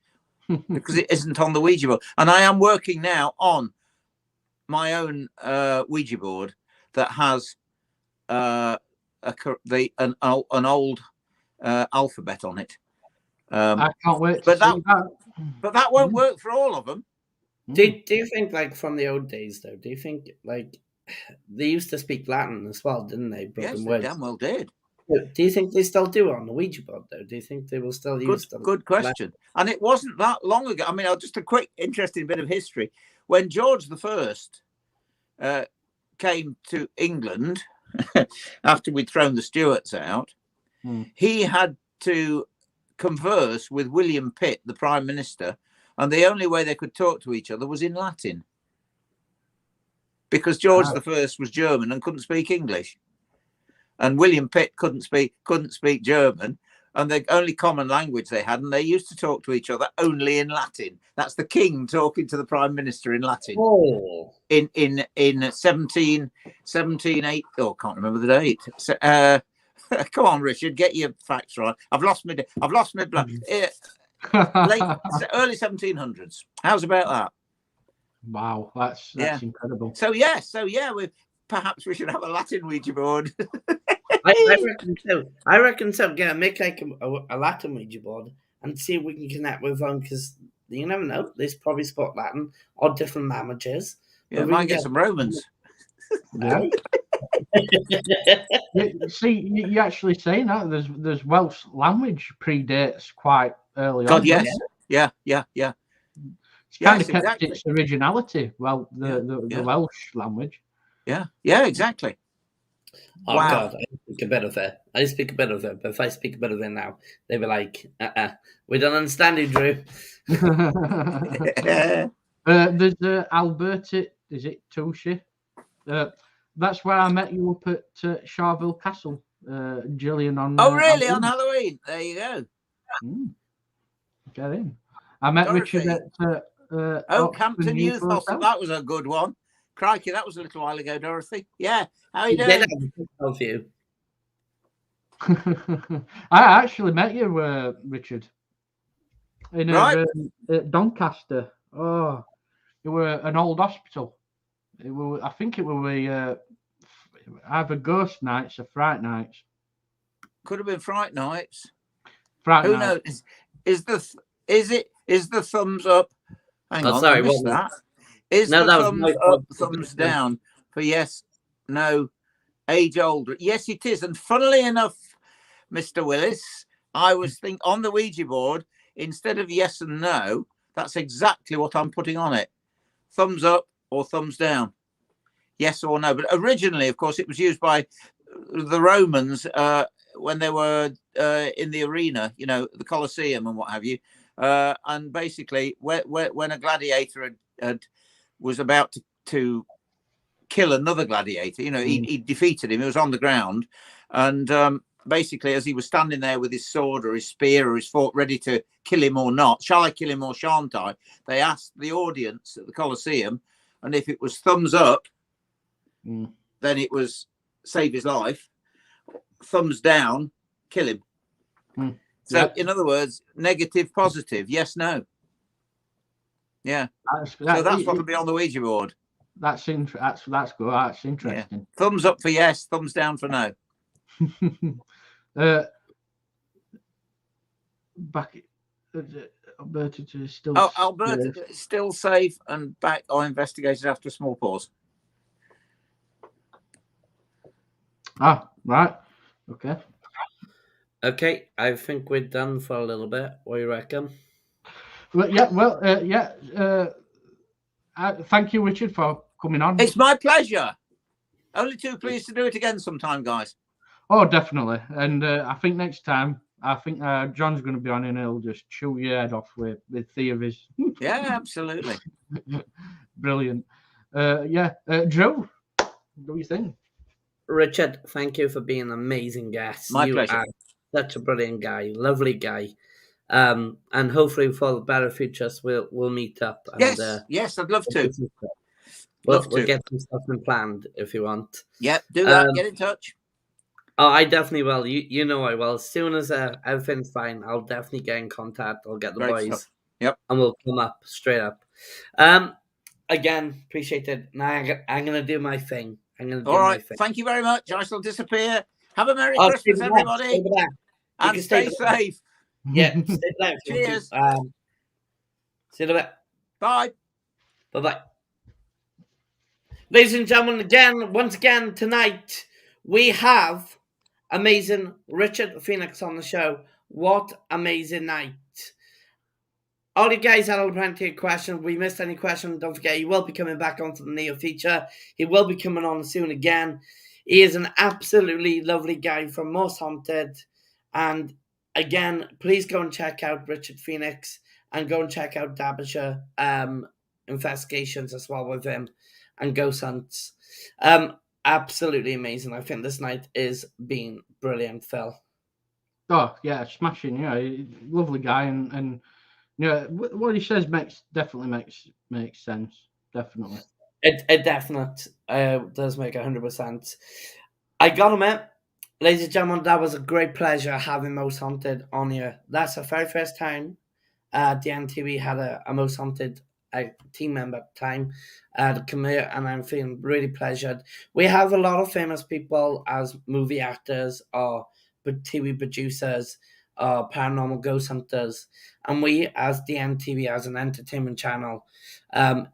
because it isn't on the Ouija board. And I am working now on my own Ouija board that has an old alphabet on it. I can't wait. But that won't work for all of them. Do you think, like, from the old days, though? Do you think, like, they used to speak Latin as well, didn't they? Yes, they damn well did. Do you think they still do it on the Ouija board, though? Do you think they will still use them? Good question. And it wasn't that long ago. I mean, just a quick, interesting bit of history. When George I came to England after we'd thrown the Stuarts out, he had to converse with William Pitt, the Prime Minister, and the only way they could talk to each other was in Latin. Because George I was German and couldn't speak English. And William Pitt couldn't speak German, and the only common language they had, and they used to talk to each other only in Latin. That's the king talking to the prime minister in Latin. Oh. In 1778. Oh, can't remember the date. Come on, Richard, get your facts right. I've lost my blood. Early 1700s. How's about that? Wow, that's incredible. So perhaps we should have a Latin Ouija board. I reckon so. I reckon so. Yeah, make like a Latin Ouija board and see if we can connect with them, because you never know. They probably spoke Latin or different languages. Yeah, might get some Romans. Yeah. See, you actually saying that there's Welsh language predates quite early on. Yes. Yeah. It's kind of kept its originality. Well, the Welsh language. Yeah, exactly. Oh, wow. God, I speak a bit of it. But if I speak a bit of it now, they'll be like, we don't understand you, Drew. There's Alberta, is it Tushy? That's where I met you up at Charville Castle, Gillian. On really? Halloween. On Halloween? There you go. Get in. I met Dorothy. Richard at Campton Youth Hostel. That was a good one. Crikey, that was a little while ago, Dorothy. Yeah. How are you doing? You. I actually met you, Richard, in at Doncaster. Oh, it were an old hospital. I think it were either ghost nights or fright nights. Could have been fright nights. Who knows? Is the thumbs up? Hang on, sorry, I missed that. Is the thumbs up, thumbs down for yes, no, age older? Yes, it is. And funnily enough, Mr. Willis, I was thinking on the Ouija board, instead of yes and no, that's exactly what I'm putting on it. Thumbs up or thumbs down. Yes or no. But originally, of course, it was used by the Romans when they were in the arena, the Colosseum and what have you. And basically, when a gladiator was about to kill another gladiator, he defeated him. He was on the ground, and basically, as he was standing there with his sword or his spear or his fork ready to kill him or not, shall I kill him or shan't I? They asked the audience at the Colosseum, and if it was thumbs up, then it was save his life. Thumbs down, kill him. So, in other words, negative, positive, yes, no. Yeah. So that's what will be on the Ouija board. That's good. That's interesting. Yeah. Thumbs up for yes, thumbs down for no. Alberta is still. Oh, Alberta is still safe and back or investigated after a small pause. Ah, right. Okay. Okay, I think we're done for a little bit. What do you reckon? Well, yeah. Thank you, Richard, for coming on. It's my pleasure. Only too pleased to do it again sometime, guys. Oh, definitely. And I think next time, John's going to be on and he'll just chew your head off with theories. Yeah, absolutely. Brilliant. Joe, what do you think? Richard, thank you for being an amazing guest. My you pleasure. are such a brilliant guy, lovely guy. And hopefully for the better futures, we'll meet up. And, yes, I'd love to. We'll get some stuff planned if you want. Yep, do that. Get in touch. Oh, I definitely will. You know I will. As soon as everything's fine, I'll definitely get in contact. I'll get the Great boys. stuff. Yep. And we'll come up straight up. Again, appreciate it. Now I'm going to do my thing. All right. Thank you very much. I shall disappear. Have a Merry Christmas, everybody. And stay safe. Yeah. Stay safe. Cheers. See you in a bit. Bye. Bye-bye. Ladies and gentlemen, once again, tonight, we have amazing Richard Felix on the show. What amazing night. All you guys had plenty of questions. If we missed any questions, don't forget, he will be coming back onto the near feature. He will be coming on soon again. He is an absolutely lovely guy from Most Haunted. And again, please go and check out Richard Felix and go and check out Derbyshire investigations as well with him and Ghost Hunts. Absolutely amazing. I think this night is being brilliant, Phil. Oh, yeah, smashing. Yeah, lovely guy. And yeah, what he says definitely makes sense. Definitely. It definitely does make 100%. I gotta admit, ladies and gentlemen, that was a great pleasure having Most Haunted on here. That's the very first time the NTV had a Most Haunted team member time to come here, and I'm feeling really pleasured. We have a lot of famous people as movie actors or TV producers or paranormal ghost hunters, and we as the NTV as an entertainment channel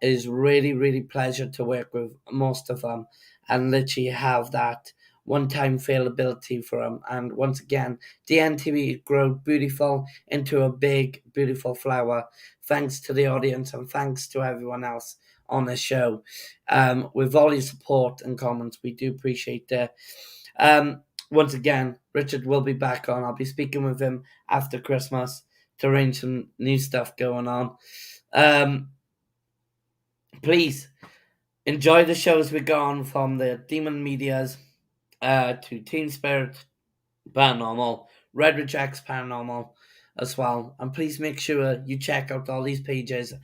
is really, really pleasure to work with most of them and literally have that one-time availability for them. And once again, the NTV grow beautiful into a big, beautiful flower, thanks to the audience and thanks to everyone else on the show. With all your support and comments, we do appreciate that. Once again, Richard will be back on. I'll be speaking with him after Christmas to arrange some new stuff going on. Please enjoy the shows we go on from the Demon Medias to Teen Spirit Paranormal, Red Rejects Paranormal as well. And please make sure you check out all these pages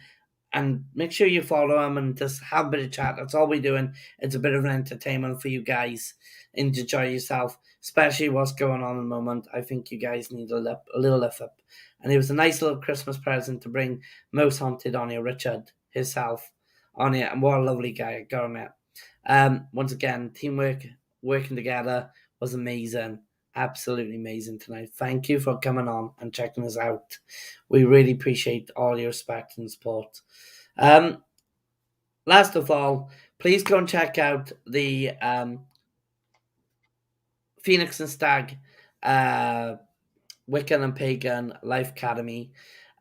and make sure you follow them and just have a bit of chat. That's all we're doing. It's a bit of an entertainment for you guys and enjoy yourself, especially what's going on at the moment. I think you guys need a little lift up. And it was a nice little Christmas present to bring Most Haunted on here, Richard himself on here. And what a lovely guy, I got him out. Once again, teamwork, working together was amazing. Absolutely amazing tonight. Thank you for coming on and checking us out. We really appreciate all your respect and support. Last of all, please go and check out the Phoenix and Stag Wiccan and Pagan Life Academy.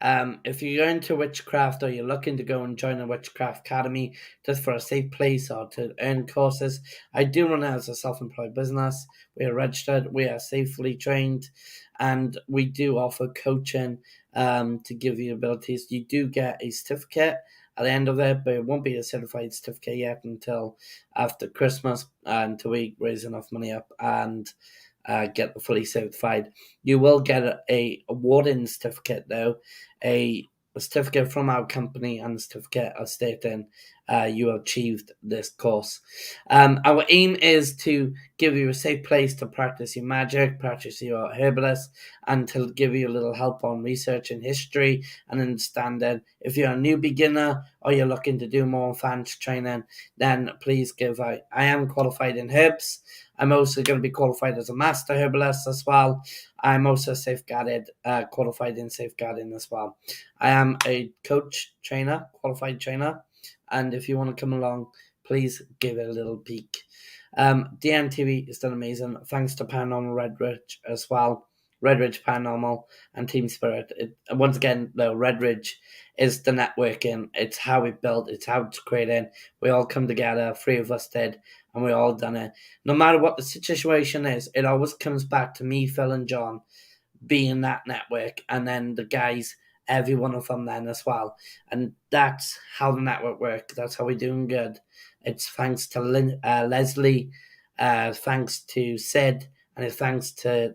If you're into witchcraft or you're looking to go and join a witchcraft academy just for a safe place or to earn courses, I do run it as a self-employed business. We are registered, we are safely trained, and we do offer coaching to give you abilities. You do get a certificate at the end of it, but it won't be a certified certificate yet until after Christmas, until we raise enough money up and get fully certified. You will get a awarding certificate though, a certificate from our company and a certificate of stating you achieved this course. Our aim is to give you a safe place to practice your magic, practice your herbalist, and to give you a little help on research and history and understanding. If you're a new beginner or you're looking to do more advanced training, then please give out. I am qualified in herbs. I'm also going to be qualified as a master herbalist as well. I'm also qualified in safeguarding as well. I am a coach, trainer, qualified trainer. And if you want to come along, please give it a little peek. DNTV has done amazing. Thanks to Paranormal Red Ridge as well. Red Ridge Paranormal and Team Spirit. Once again, though, Red Ridge is the networking. It's how we built. It's how it's created. We all come together. 3 of us did. And we all done it. No matter what the situation is, it always comes back to me, Phil, and John being that network. And then the guys, every one of them then as well. And that's how the network works. That's how we're doing good. It's thanks to Leslie, thanks to Sid, and it's thanks to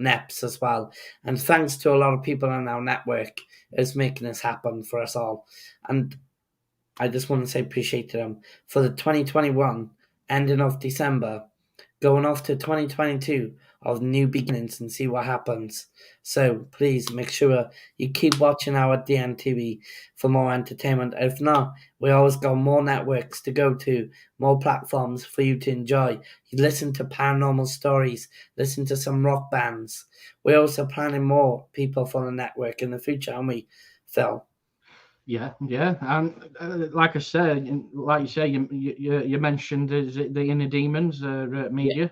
Neps as well. And thanks to a lot of people in our network is making this happen for us all. And I just want to say appreciate them for the 2021 ending of December, going off to 2022 of new beginnings and see what happens. So please make sure you keep watching our DNTV for more entertainment. If not, we always got more networks to go to, more platforms for you to enjoy. You listen to paranormal stories, listen to some rock bands. We're also planning more people for the network in the future, aren't we, Phil? Yeah, and like I said, like you say, you mentioned the Inner Demons media.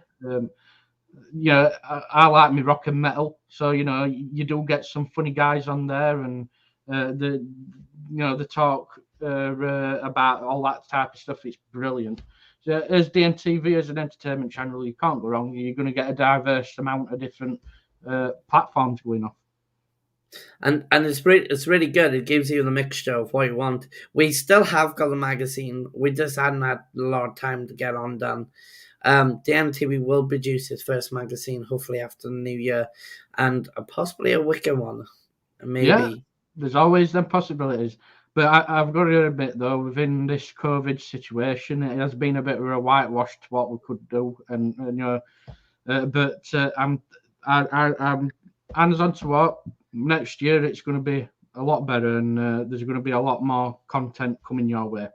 Yeah. I like me rock and metal, so you do get some funny guys on there, and the talk about all that type of stuff is brilliant. So as DNTV, as an entertainment channel, you can't go wrong. You're going to get a diverse amount of different platforms going off. And it's really good. It gives you the mixture of what you want. We still have got the magazine. We just hadn't had a lot of time to get on done. The MTV will produce its first magazine, hopefully after the new year, and possibly a Wicca one. Maybe. Yeah, there's always them possibilities. But I've got to admit, though, within this COVID situation, it has been a bit of a whitewash to what we could do, but I'm hands on to what next year it's going to be a lot better, and there's going to be a lot more content coming your way.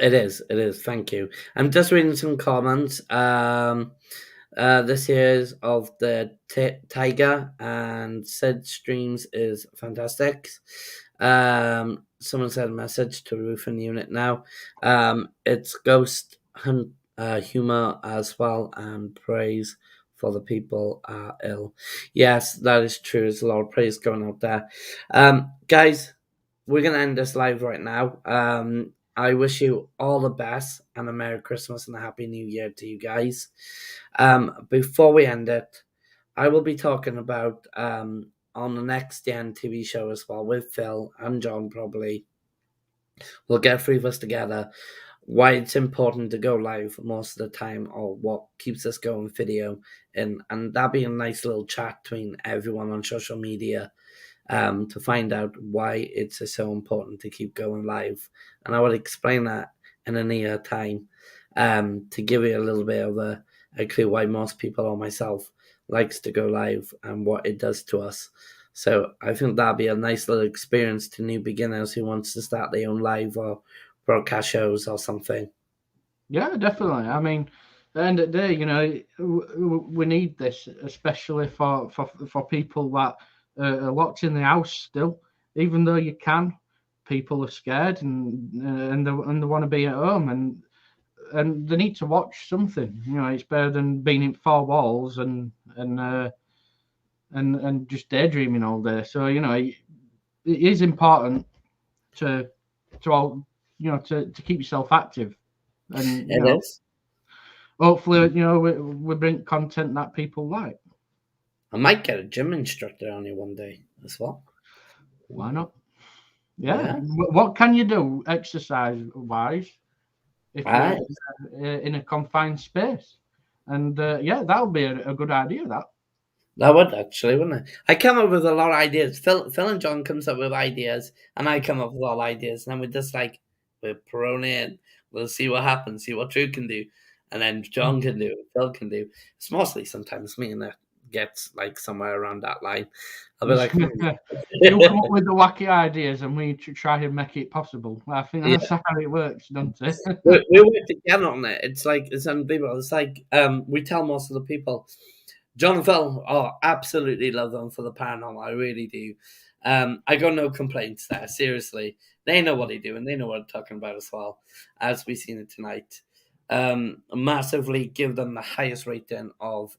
It is. Thank you. I'm just reading some comments. This year's of the Tiger and Sid streams is fantastic. Someone sent a message to Roof and Unit now. It's ghost humor as well, and praise for the people are ill. Yes, that is true. There's a lot of praise going out there. Guys, we're going to end this live right now. I wish you all the best and a Merry Christmas and a Happy New Year to you guys. Before we end it, I will be talking about on the next TV show as well with Phil and John probably. We'll get 3 of us together. Why it's important to go live most of the time, or what keeps us going video, and that'll be a nice little chat between everyone on social media to find out why it's so important to keep going live. And I would explain that in a near time to give you a little bit of a clue why most people or myself likes to go live and what it does to us. So I think that'll be a nice little experience to new beginners who wants to start their own live or broadcast shows or something. Yeah, definitely. I mean, at the end of the day, we need this, especially for people that are locked in the house still. Even though you can, people are scared and they want to be at home, and they need to watch something. It's better than being in 4 walls and just daydreaming all day. So it is important to all. To keep yourself active, and it is. Hopefully, we bring content that people like. I might get a gym instructor on you one day as well. Why not? Yeah. What can you do exercise-wise if you're in a confined space? And that'll be a good idea. That. That would actually, wouldn't it? I come up with a lot of ideas. Phil and John comes up with ideas, and I come up with all ideas, and then we're just like, we're thrown in. We'll see what happens, see what Drew can do, and then John can do, Phil can do. It's mostly sometimes me, and that gets like somewhere around that line. I'll be like, you come up with the wacky ideas, and we try and make it possible. I think that's how it works, doesn't it? we work together on it. It's like it's unbelievable. It's like we tell most of the people. John and Phil, absolutely love them for the paranormal. I really do. I got no complaints there. Seriously, they know what they do and they know what I'm talking about as well, as we've seen it tonight. Massively give them the highest rating of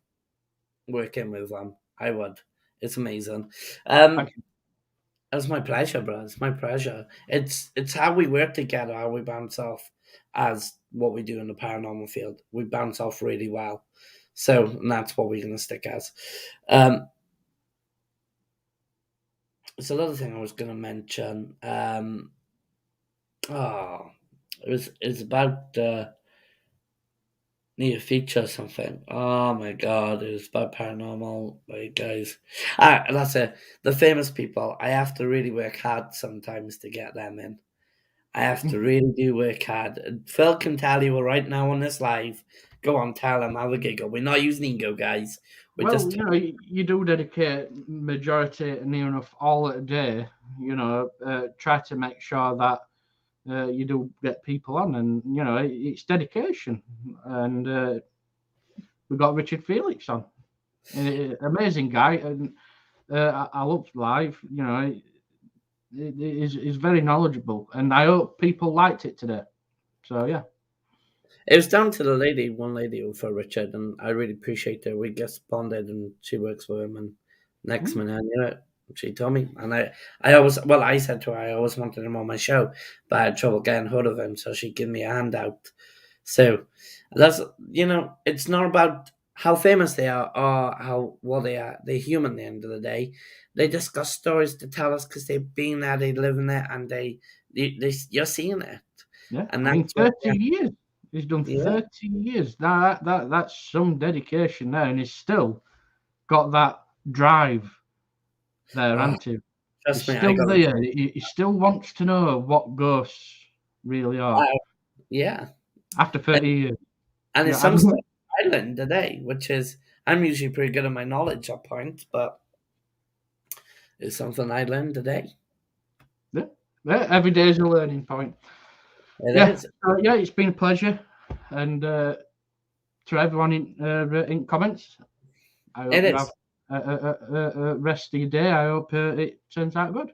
working with them. I would. It's amazing. It's my pleasure, bro. It's my pleasure. It's how we work together, how we bounce off as what we do in the paranormal field. We bounce off really well. So and that's what we're going to stick as. It's another thing I was going to mention. It's about need a feature or something. Oh my god, it was about paranormal, like guys. That's it. The famous people. I have to really work hard sometimes to get them in. I have to really do work hard. And Phil can tell you right now on this live. Go on, tell him, have a giggle. We're not using ego, guys. We're just you do dedicate majority, near enough all a day. Try to make sure that you do get people on, and it's dedication. And we've got Richard Felix on, amazing guy, and I looked live. He's very knowledgeable, and I hope people liked it today. So yeah. It was down to the one lady for Richard, and I really appreciate her. We get bonded, and she works with him. And next minute, she told me, and I said to her, I always wanted him on my show, but I had trouble getting hold of him, so she gave me a handout. So that's it's not about how famous they are or what they are. They're human at the end of the day. They just got stories to tell us because they've been there, they live in it, and you're seeing it. Yeah, and that's 30 years. He's done 30 years. That's some dedication there, and he's still got that drive there, hasn't he? He's still there. He still wants to know what ghosts really are. Yeah. After 30 years. And it's some stuff I learned today, which is, I'm usually pretty good at my knowledge at points, but it's something I learned today. Yeah, every day is a learning point. It is. It's been a pleasure, and to everyone in comments, I hope you have a rest of your day. I hope it turns out good.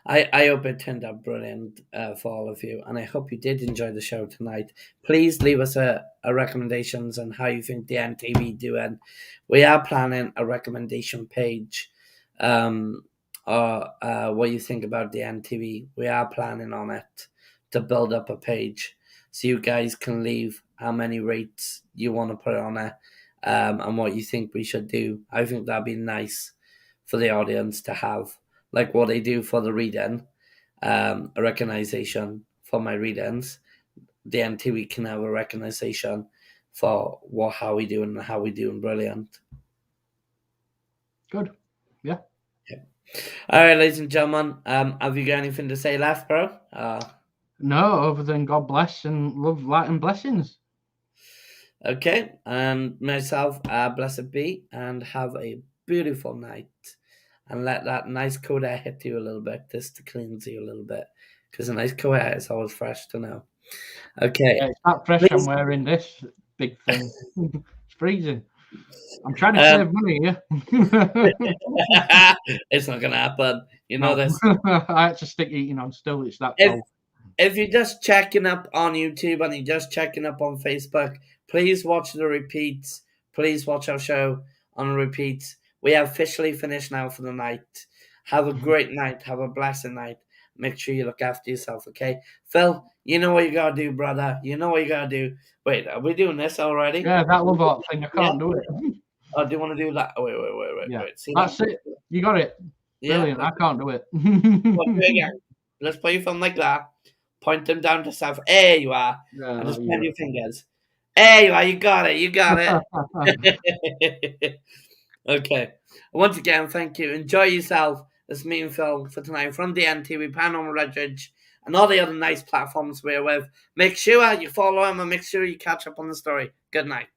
I hope it turned out brilliant for all of you, and I hope you did enjoy the show tonight. Please leave us a recommendations on how you think the NTV doing. We are planning a recommendation page, or what you think about the NTV. We are planning on it to build up a page so you guys can leave how many rates you want to put on it, and what you think we should do. I think that'd be nice for the audience to have, like what they do for the reading, a recognition for my readings. The NTV can have a recognition for how we doing and how we doing brilliant. Good. Yeah. All right, ladies and gentlemen, have you got anything to say left, bro? No, other than God bless and love, light, and blessings. Okay, and myself, blessed be, and have a beautiful night. And let that nice cold air hit you a little bit, just to cleanse you a little bit. Because a nice cold air is always fresh to know. Okay. Yeah, it's not fresh. I'm wearing this big thing. It's freezing. I'm trying to save money here. It's not going to happen. You know this. I had to stick eating on still. It's that cold. If you're just checking up on YouTube and you're just checking up on Facebook, please watch the repeats. Please watch our show on repeats. We have officially finished now for the night. Have a great night. Have a blessed night. Make sure you look after yourself, okay? Phil, you know what you got to do, brother. You know what you got to do. Wait, are we doing this already? Yeah, that love art thing. I can't do it. Oh, do you want to do that? Oh, wait. Yeah. See, that's it. You got it. Brilliant. I can't do it. Let's play your phone like that. Point them down to south. There you are. Yeah, and just point your fingers. There you are. You got it. Okay. Once again, thank you. Enjoy yourself. This is me and Phil for tonight from the NTV, Paranormal Redridge, and all the other nice platforms we're with. Make sure you follow them and make sure you catch up on the story. Good night.